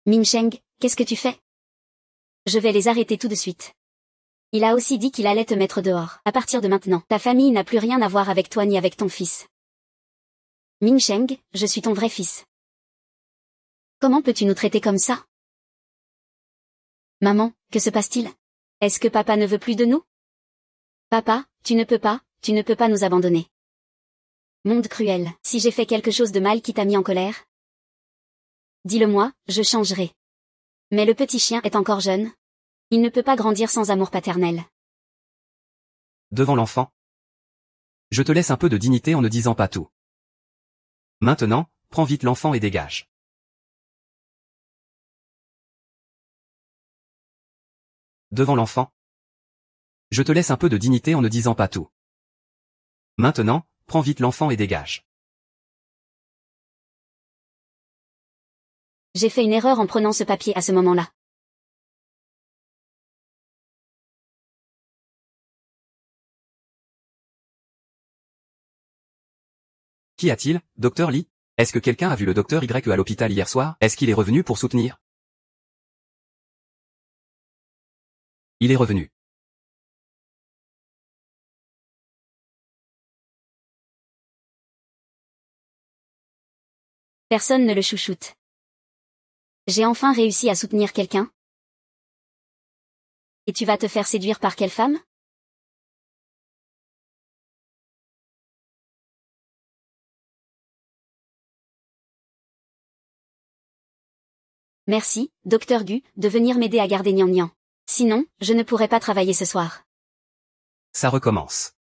Min Sheng, qu'est-ce que tu fais? Je vais les arrêter tout de suite. Il a aussi dit qu'il allait te mettre dehors. À partir de maintenant, ta famille n'a plus rien à voir avec toi ni avec ton fils. Min Sheng, je suis ton vrai fils. Comment peux-tu nous traiter comme ça? Maman, que se passe-t-il? Est-ce que papa ne veut plus de nous? Papa, tu ne peux pas nous abandonner. Monde cruel, si j'ai fait quelque chose de mal qui t'a mis en colère? Dis-le-moi, je changerai. Mais le petit chien est encore jeune. Il ne peut pas grandir sans amour paternel. Devant l'enfant. Je te laisse un peu de dignité en ne disant pas tout. Maintenant, prends vite l'enfant et dégage. Devant l'enfant. Je te laisse un peu de dignité en ne disant pas tout. Maintenant, prends vite l'enfant et dégage. J'ai fait une erreur en prenant ce papier à ce moment-là. Qu'y a-t-il, docteur Lee? Est-ce que quelqu'un a vu le docteur Y à l'hôpital hier soir? Est-ce qu'il est revenu pour soutenir? Il est revenu. Personne ne le chouchoute. J'ai enfin réussi à soutenir quelqu'un? Et tu vas te faire séduire par quelle femme? Merci, docteur Gu, de venir m'aider à garder Nian Nian. Sinon, je ne pourrais pas travailler ce soir. Ça recommence.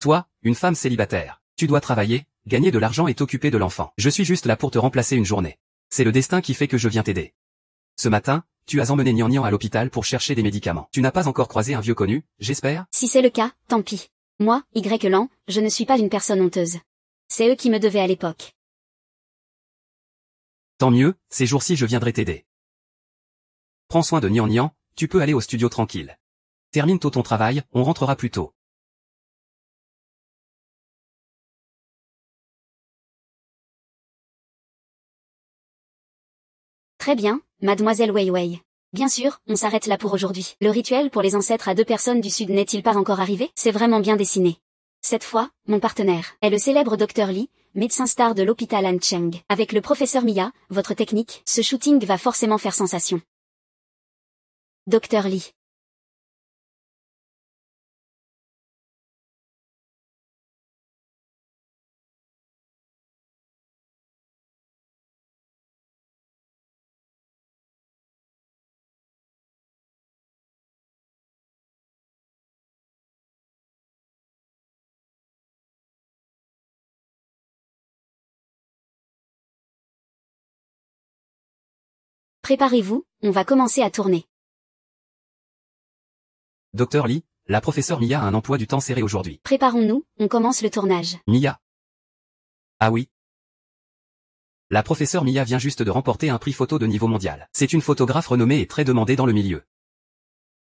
Toi, une femme célibataire, tu dois travailler, gagner de l'argent et t'occuper de l'enfant. Je suis juste là pour te remplacer une journée. C'est le destin qui fait que je viens t'aider. Ce matin, tu as emmené Nian Nian à l'hôpital pour chercher des médicaments. Tu n'as pas encore croisé un vieux connu, j'espère? Si c'est le cas, tant pis. Moi, Y. je ne suis pas une personne honteuse. C'est eux qui me devaient à l'époque. Tant mieux, ces jours-ci je viendrai t'aider. Prends soin de Nian Nian, tu peux aller au studio tranquille. Termine tôt ton travail, on rentrera plus tôt. Très bien, mademoiselle Wei Wei. Bien sûr, on s'arrête là pour aujourd'hui. Le rituel pour les ancêtres à 2 personnes du Sud n'est-il pas encore arrivé? C'est vraiment bien dessiné. Cette fois, mon partenaire est le célèbre Dr Lee, médecin star de l'hôpital An Cheng. Avec le professeur Mia, votre technique, ce shooting va forcément faire sensation. Dr Lee. Préparez-vous, on va commencer à tourner. Docteur Lee, la professeure Mia a un emploi du temps serré aujourd'hui. Préparons-nous, on commence le tournage. Mia. Ah oui. La professeure Mia vient juste de remporter un prix photo de niveau mondial. C'est une photographe renommée et très demandée dans le milieu.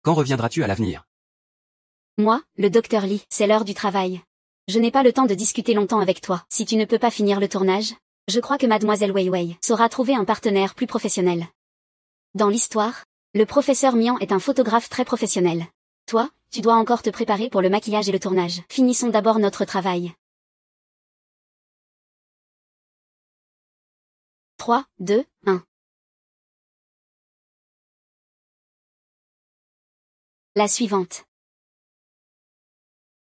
Quand reviendras-tu à l'avenir? Moi, le Dr Lee, c'est l'heure du travail. Je n'ai pas le temps de discuter longtemps avec toi. Si tu ne peux pas finir le tournage, je crois que mademoiselle Wei Wei saura trouver un partenaire plus professionnel. Dans l'histoire, le professeur Mian est un photographe très professionnel. Toi, tu dois encore te préparer pour le maquillage et le tournage. Finissons d'abord notre travail. 3, 2, 1. La suivante.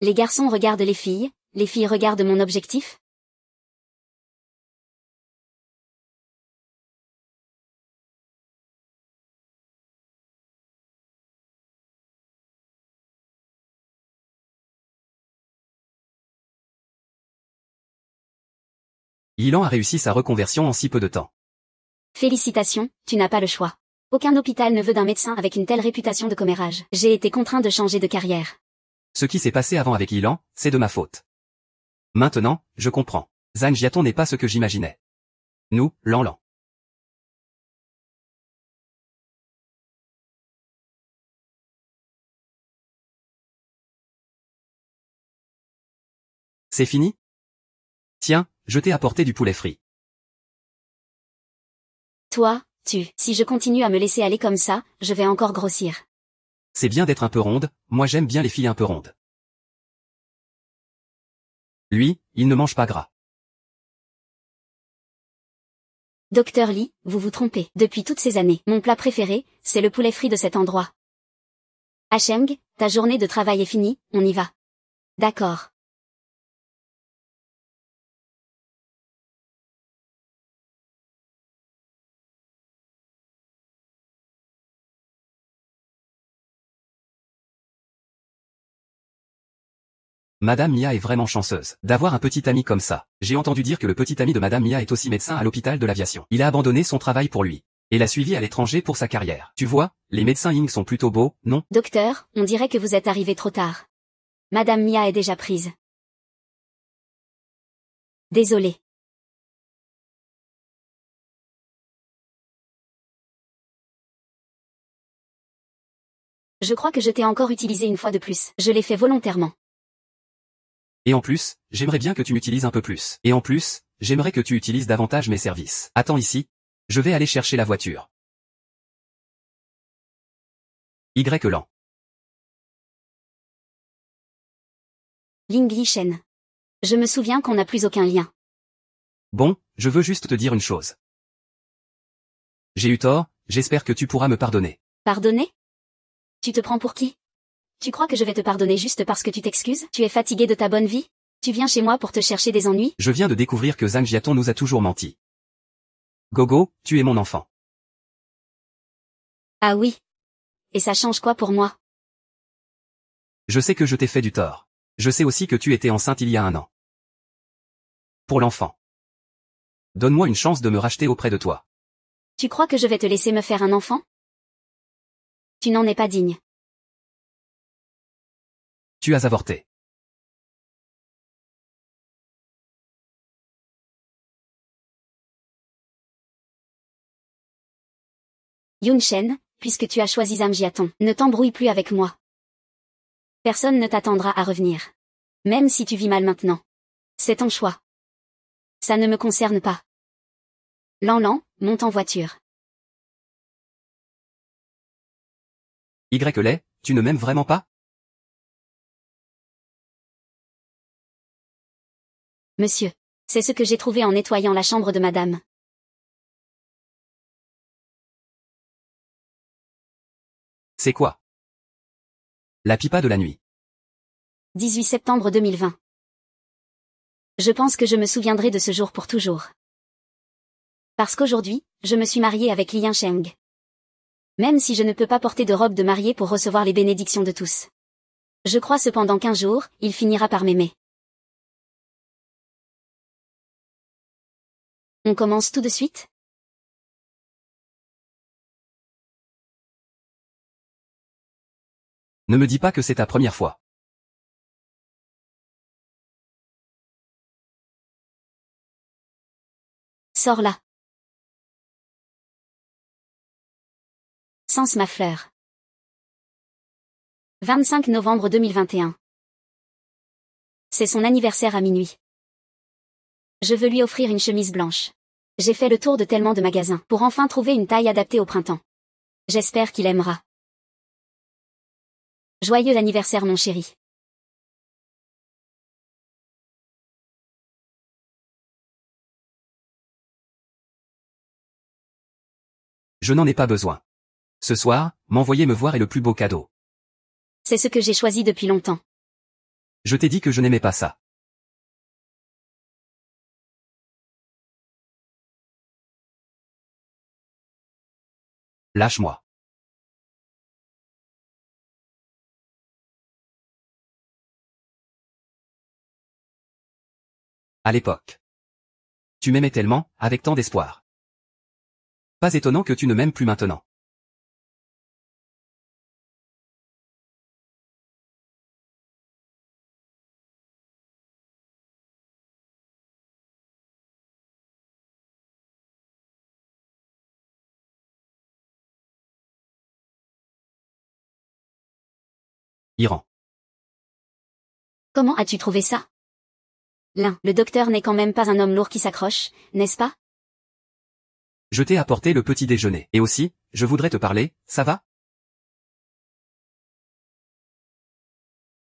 Les garçons regardent les filles regardent mon objectif. Yilan a réussi sa reconversion en si peu de temps. Félicitations, tu n'as pas le choix. Aucun hôpital ne veut d'un médecin avec une telle réputation de commérage. J'ai été contraint de changer de carrière. Ce qui s'est passé avant avec Yilan, c'est de ma faute. Maintenant, je comprends. Zhang Jiaton n'est pas ce que j'imaginais. Nous, Lan. C'est fini? Tiens, je t'ai apporté du poulet frit. Toi, si je continue à me laisser aller comme ça, je vais encore grossir. C'est bien d'être un peu ronde, moi j'aime bien les filles un peu rondes. Lui, il ne mange pas gras. Docteur Lee, vous vous trompez. Depuis toutes ces années, mon plat préféré, c'est le poulet frit de cet endroit. Cheng, ta journée de travail est finie, on y va. D'accord. Madame Mia est vraiment chanceuse d'avoir un petit ami comme ça. J'ai entendu dire que le petit ami de Madame Mia est aussi médecin à l'hôpital de l'aviation. Il a abandonné son travail pour lui. Et l'a suivi à l'étranger pour sa carrière. Tu vois, les médecins Ying sont plutôt beaux, non? Docteur, on dirait que vous êtes arrivé trop tard. Madame Mia est déjà prise. Désolé. Je crois que je t'ai encore utilisé une fois de plus. Je l'ai fait volontairement. Et en plus, j'aimerais bien que tu m'utilises un peu plus. Et en plus, j'aimerais que tu utilises davantage mes services. Attends ici. Je vais aller chercher la voiture. Y. Ling Li Shen. Je me souviens qu'on n'a plus aucun lien. Bon, je veux juste te dire une chose. J'ai eu tort, j'espère que tu pourras me pardonner. Pardonner? Tu te prends pour qui? Tu crois que je vais te pardonner juste parce que tu t'excuses? Tu es fatigué de ta bonne vie? Tu viens chez moi pour te chercher des ennuis? Je viens de découvrir que Zhang Jiaton nous a toujours menti. Gogo, tu es mon enfant. Ah oui. Et ça change quoi pour moi? Je sais que je t'ai fait du tort. Je sais aussi que tu étais enceinte il y a 1 an. Pour l'enfant. Donne-moi une chance de me racheter auprès de toi. Tu crois que je vais te laisser me faire un enfant? Tu n'en es pas digne. Tu as avorté. Yun Shen, puisque tu as choisi Zamjiaton, ne t'embrouille plus avec moi. Personne ne t'attendra à revenir. Même si tu vis mal maintenant. C'est ton choix. Ça ne me concerne pas. Lan, monte en voiture. Y. Tu ne m'aimes vraiment pas? Monsieur. C'est ce que j'ai trouvé en nettoyant la chambre de madame. C'est quoi? La pipa de la nuit. 18 septembre 2020. Je pense que je me souviendrai de ce jour pour toujours. Parce qu'aujourd'hui, je me suis mariée avec Lian Sheng. Même si je ne peux pas porter de robe de mariée pour recevoir les bénédictions de tous. Je crois cependant qu'un jour, il finira par m'aimer. On commence tout de suite? Ne me dis pas que c'est ta première fois. Sors là. Sens ma fleur. 25 novembre 2021. C'est son anniversaire à minuit. Je veux lui offrir une chemise blanche. J'ai fait le tour de tellement de magasins pour enfin trouver une taille adaptée au printemps. J'espère qu'il aimera. Joyeux anniversaire mon chéri. Je n'en ai pas besoin. Ce soir, m'envoyer me voir est le plus beau cadeau. C'est ce que j'ai choisi depuis longtemps. Je t'ai dit que je n'aimais pas ça. Lâche-moi. À l'époque. Tu m'aimais tellement, avec tant d'espoir. Pas étonnant que tu ne m'aimes plus maintenant. Iran. Comment as-tu trouvé ça? Le docteur n'est quand même pas un homme lourd qui s'accroche, n'est-ce pas? Je t'ai apporté le petit déjeuner. Et aussi, je voudrais te parler, ça va?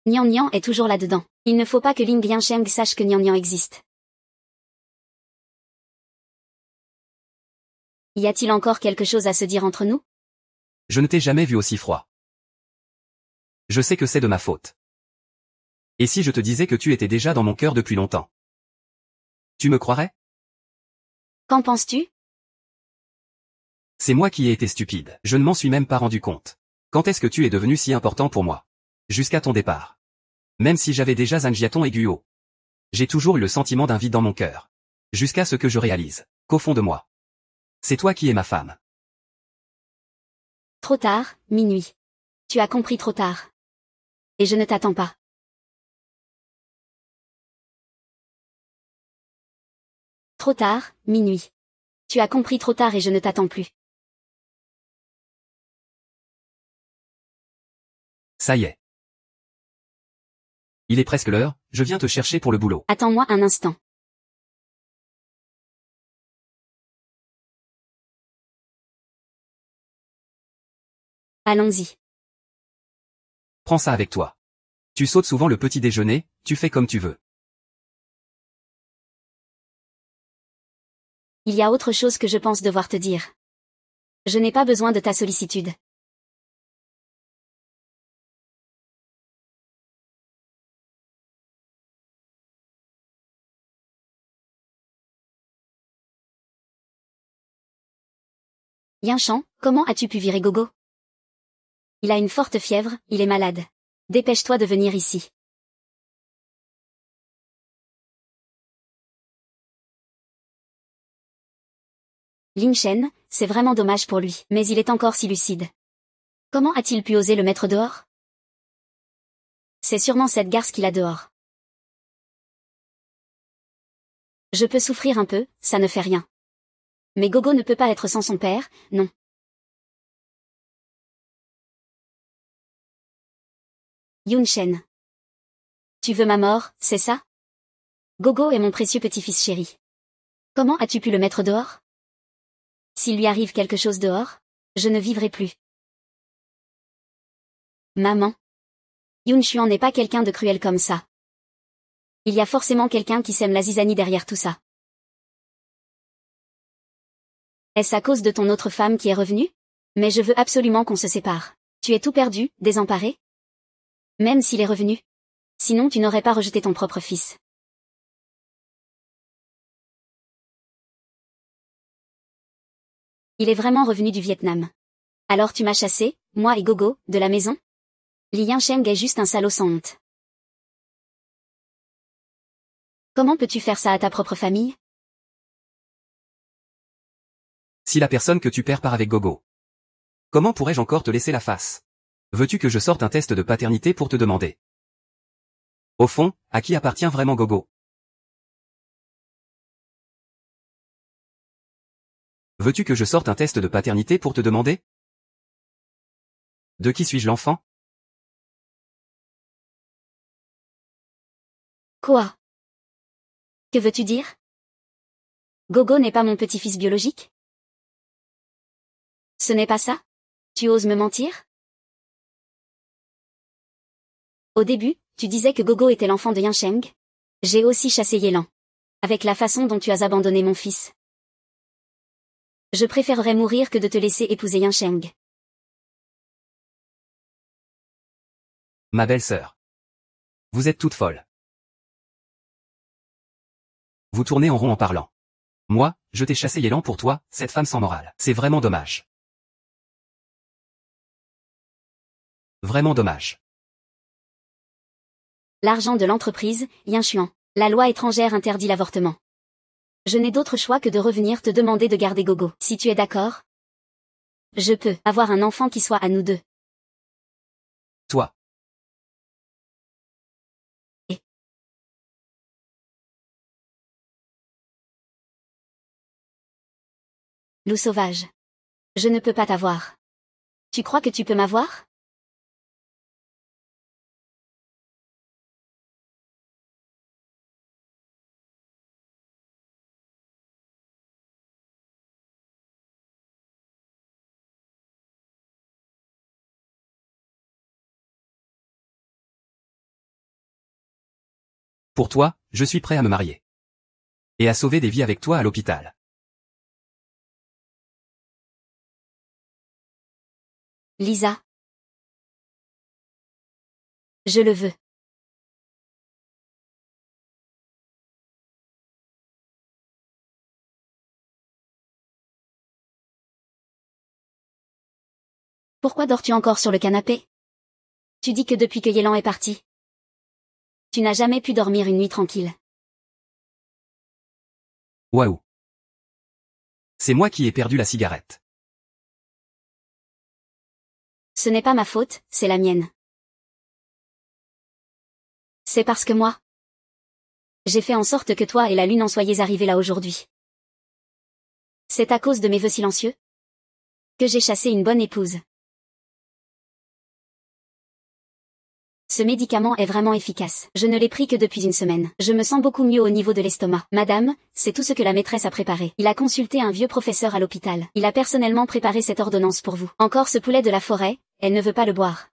Nian Nian est toujours là-dedans. Il ne faut pas que Ling Liansheng sache que Nian Nian existe. Y a-t-il encore quelque chose à se dire entre nous? Je ne t'ai jamais vu aussi froid. Je sais que c'est de ma faute. Et si je te disais que tu étais déjà dans mon cœur depuis longtemps? Tu me croirais? Qu'en penses-tu? C'est moi qui ai été stupide. Je ne m'en suis même pas rendu compte. Quand est-ce que tu es devenu si important pour moi? Jusqu'à ton départ. Même si j'avais déjà Zanjiaton et Guo. J'ai toujours eu le sentiment d'un vide dans mon cœur. Jusqu'à ce que je réalise qu'au fond de moi, c'est toi qui es ma femme. Trop tard, minuit. Tu as compris trop tard. Et je ne t'attends pas. Trop tard, minuit. Tu as compris trop tard et je ne t'attends plus. Ça y est. Il est presque l'heure, je viens te chercher pour le boulot. Attends-moi un instant. Allons-y. Prends ça avec toi. Tu sautes souvent le petit déjeuner, tu fais comme tu veux. Il y a autre chose que je pense devoir te dire. Je n'ai pas besoin de ta sollicitude. Yinchan, comment as-tu pu virer Gogo? Il a une forte fièvre, il est malade. Dépêche-toi de venir ici. Lin Shen, c'est vraiment dommage pour lui, mais il est encore si lucide. Comment a-t-il pu oser le mettre dehors? C'est sûrement cette garce qu'il a dehors. Je peux souffrir un peu, ça ne fait rien. Mais Gogo ne peut pas être sans son père, non. Yun Shen. Tu veux ma mort, c'est ça? Gogo est mon précieux petit-fils chéri. Comment as-tu pu le mettre dehors? S'il lui arrive quelque chose dehors, je ne vivrai plus. Maman. Yun Xuan n'est pas quelqu'un de cruel comme ça. Il y a forcément quelqu'un qui sème la zizanie derrière tout ça. Est-ce à cause de ton autre femme qui est revenue? Mais je veux absolument qu'on se sépare. Tu es tout perdu, désemparé? Même s'il est revenu. Sinon tu n'aurais pas rejeté ton propre fils. Il est vraiment revenu du Vietnam. Alors tu m'as chassé, moi et Gogo, de la maison? Li Yancheng est juste un salaud sans honte. Comment peux-tu faire ça à ta propre famille? Si la personne que tu perds part avec Gogo. Comment pourrais-je encore te laisser la face? Veux-tu que je sorte un test de paternité pour te demander? Au fond, à qui appartient vraiment Gogo? Veux-tu que je sorte un test de paternité pour te demander? De qui suis-je l'enfant? Quoi? Que veux-tu dire? Gogo n'est pas mon petit-fils biologique? Ce n'est pas ça? Tu oses me mentir? Au début, tu disais que Gogo était l'enfant de Yancheng. J'ai aussi chassé Yelan. Avec la façon dont tu as abandonné mon fils. Je préférerais mourir que de te laisser épouser Yancheng. Ma belle-sœur. Vous êtes toute folle. Vous tournez en rond en parlant. Moi, je t'ai chassé Yelan pour toi, cette femme sans morale. C'est vraiment dommage. Vraiment dommage. L'argent de l'entreprise, Yanchuan. La loi étrangère interdit l'avortement. Je n'ai d'autre choix que de revenir te demander de garder Gogo. Si tu es d'accord, je peux avoir un enfant qui soit à nous deux. Toi. Et loup sauvage. Je ne peux pas t'avoir. Tu crois que tu peux m'avoir? Pour toi, je suis prêt à me marier. Et à sauver des vies avec toi à l'hôpital. Lisa. Je le veux. Pourquoi dors-tu encore sur le canapé? Tu dis que depuis que Yelan est parti, tu n'as jamais pu dormir une nuit tranquille. Waouh. C'est moi qui ai perdu la cigarette. Ce n'est pas ma faute, c'est la mienne. C'est parce que moi, j'ai fait en sorte que toi et la lune en soyez arrivés là aujourd'hui. C'est à cause de mes vœux silencieux que j'ai chassé une bonne épouse. Ce médicament est vraiment efficace. Je ne l'ai pris que depuis une semaine. Je me sens beaucoup mieux au niveau de l'estomac. Madame, c'est tout ce que la maîtresse a préparé. Il a consulté un vieux professeur à l'hôpital. Il a personnellement préparé cette ordonnance pour vous. Encore ce poulet de la forêt, elle ne veut pas le boire.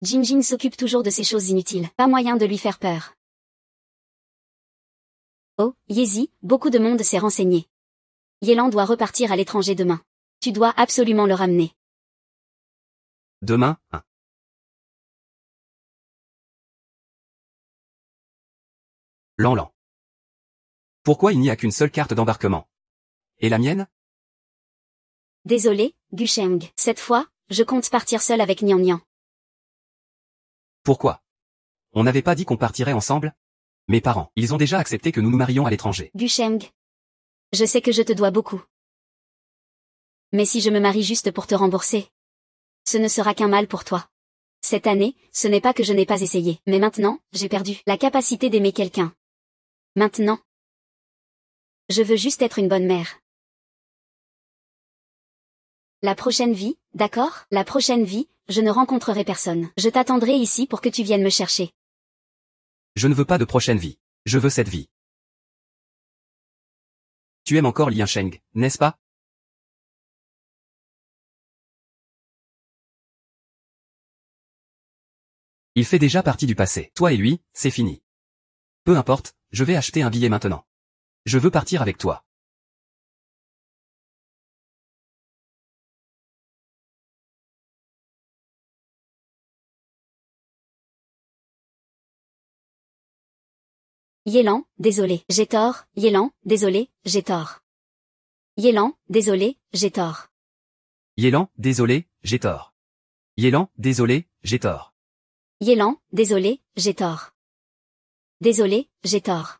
Jinjin s'occupe toujours de ces choses inutiles. Pas moyen de lui faire peur. Oh, Yezi, beaucoup de monde s'est renseigné. Yelan doit repartir à l'étranger demain. Tu dois absolument le ramener. Demain, hein. Lan. Pourquoi il n'y a qu'une seule carte d'embarquement? Et la mienne? Désolé, Gusheng. Cette fois, je compte partir seule avec Nian Nian. Pourquoi? On n'avait pas dit qu'on partirait ensemble? Mes parents, ils ont déjà accepté que nous nous marions à l'étranger. Gusheng. Je sais que je te dois beaucoup. Mais si je me marie juste pour te rembourser, ce ne sera qu'un mal pour toi. Cette année, ce n'est pas que je n'ai pas essayé, mais maintenant, j'ai perdu la capacité d'aimer quelqu'un. Maintenant, je veux juste être une bonne mère. La prochaine vie, d'accord? La prochaine vie, je ne rencontrerai personne. Je t'attendrai ici pour que tu viennes me chercher. Je ne veux pas de prochaine vie. Je veux cette vie. Tu aimes encore Lian Sheng, n'est-ce pas? Il fait déjà partie du passé. Toi et lui, c'est fini. Peu importe, je vais acheter un billet maintenant. Je veux partir avec toi. Yélan, désolé, j'ai tort. Yélan, désolé, j'ai tort. Yélan, désolé, j'ai tort. Yélan, désolé, j'ai tort. Yélan, désolé, j'ai tort. Yélan, désolé, j'ai tort. Désolé, j'ai tort.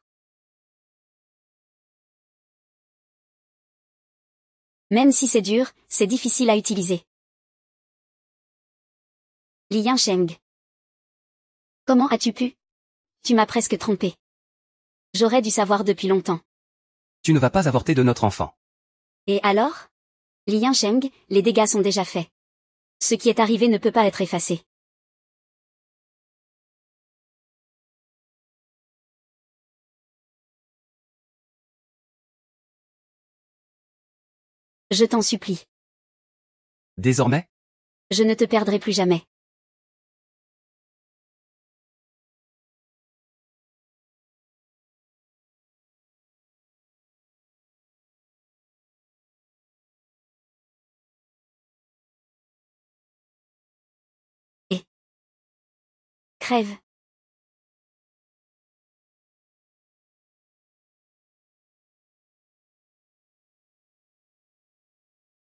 Même si c'est dur, c'est difficile à utiliser. Lian Sheng. Comment as-tu pu? Tu m'as presque trompé. J'aurais dû savoir depuis longtemps. Tu ne vas pas avorter de notre enfant. Et alors? Lian Sheng, les dégâts sont déjà faits. Ce qui est arrivé ne peut pas être effacé. Je t'en supplie. Désormais? Je ne te perdrai plus jamais. Et crève.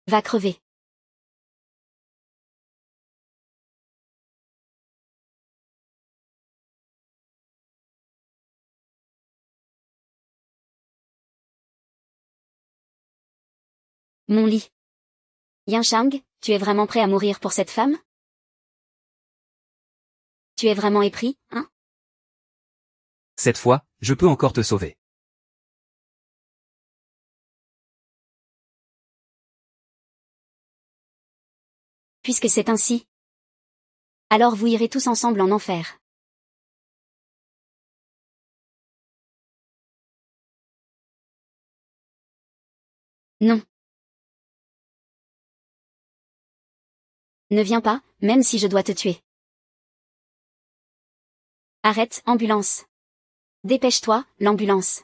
Va crever. Mon lit. Yan Shang, tu es vraiment prêt à mourir pour cette femme? Tu es vraiment épris, hein? Cette fois, je peux encore te sauver. Puisque c'est ainsi, alors vous irez tous ensemble en enfer. Non. Ne viens pas, même si je dois te tuer. Arrête, ambulance. Dépêche-toi, l'ambulance.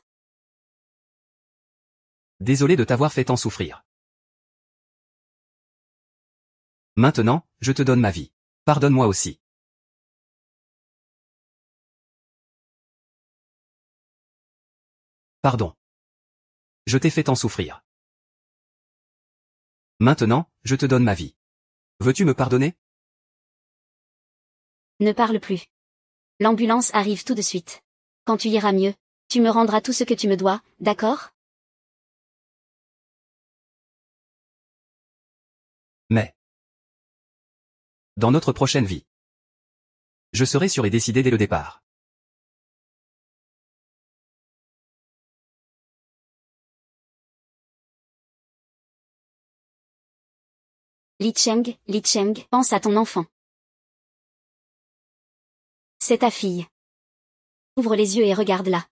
Désolé de t'avoir fait tant souffrir. Maintenant, je te donne ma vie. Pardonne-moi aussi. Pardon. Je t'ai fait tant souffrir. Maintenant, je te donne ma vie. Veux-tu me pardonner? Ne parle plus. L'ambulance arrive tout de suite. Quand tu iras mieux, tu me rendras tout ce que tu me dois, d'accord? Mais dans notre prochaine vie, je serai sûr et décidé dès le départ. Li Cheng, pense à ton enfant. C'est ta fille. Ouvre les yeux et regarde-la.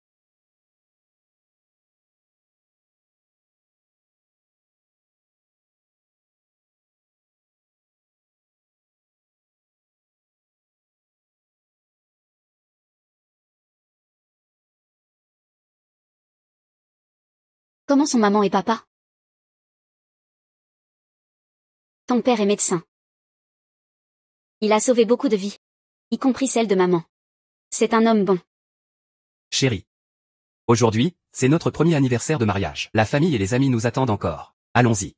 Comment sont maman et papa? Ton père est médecin. Il a sauvé beaucoup de vies, y compris celle de maman. C'est un homme bon. Chérie. Aujourd'hui, c'est notre premier anniversaire de mariage. La famille et les amis nous attendent encore. Allons-y.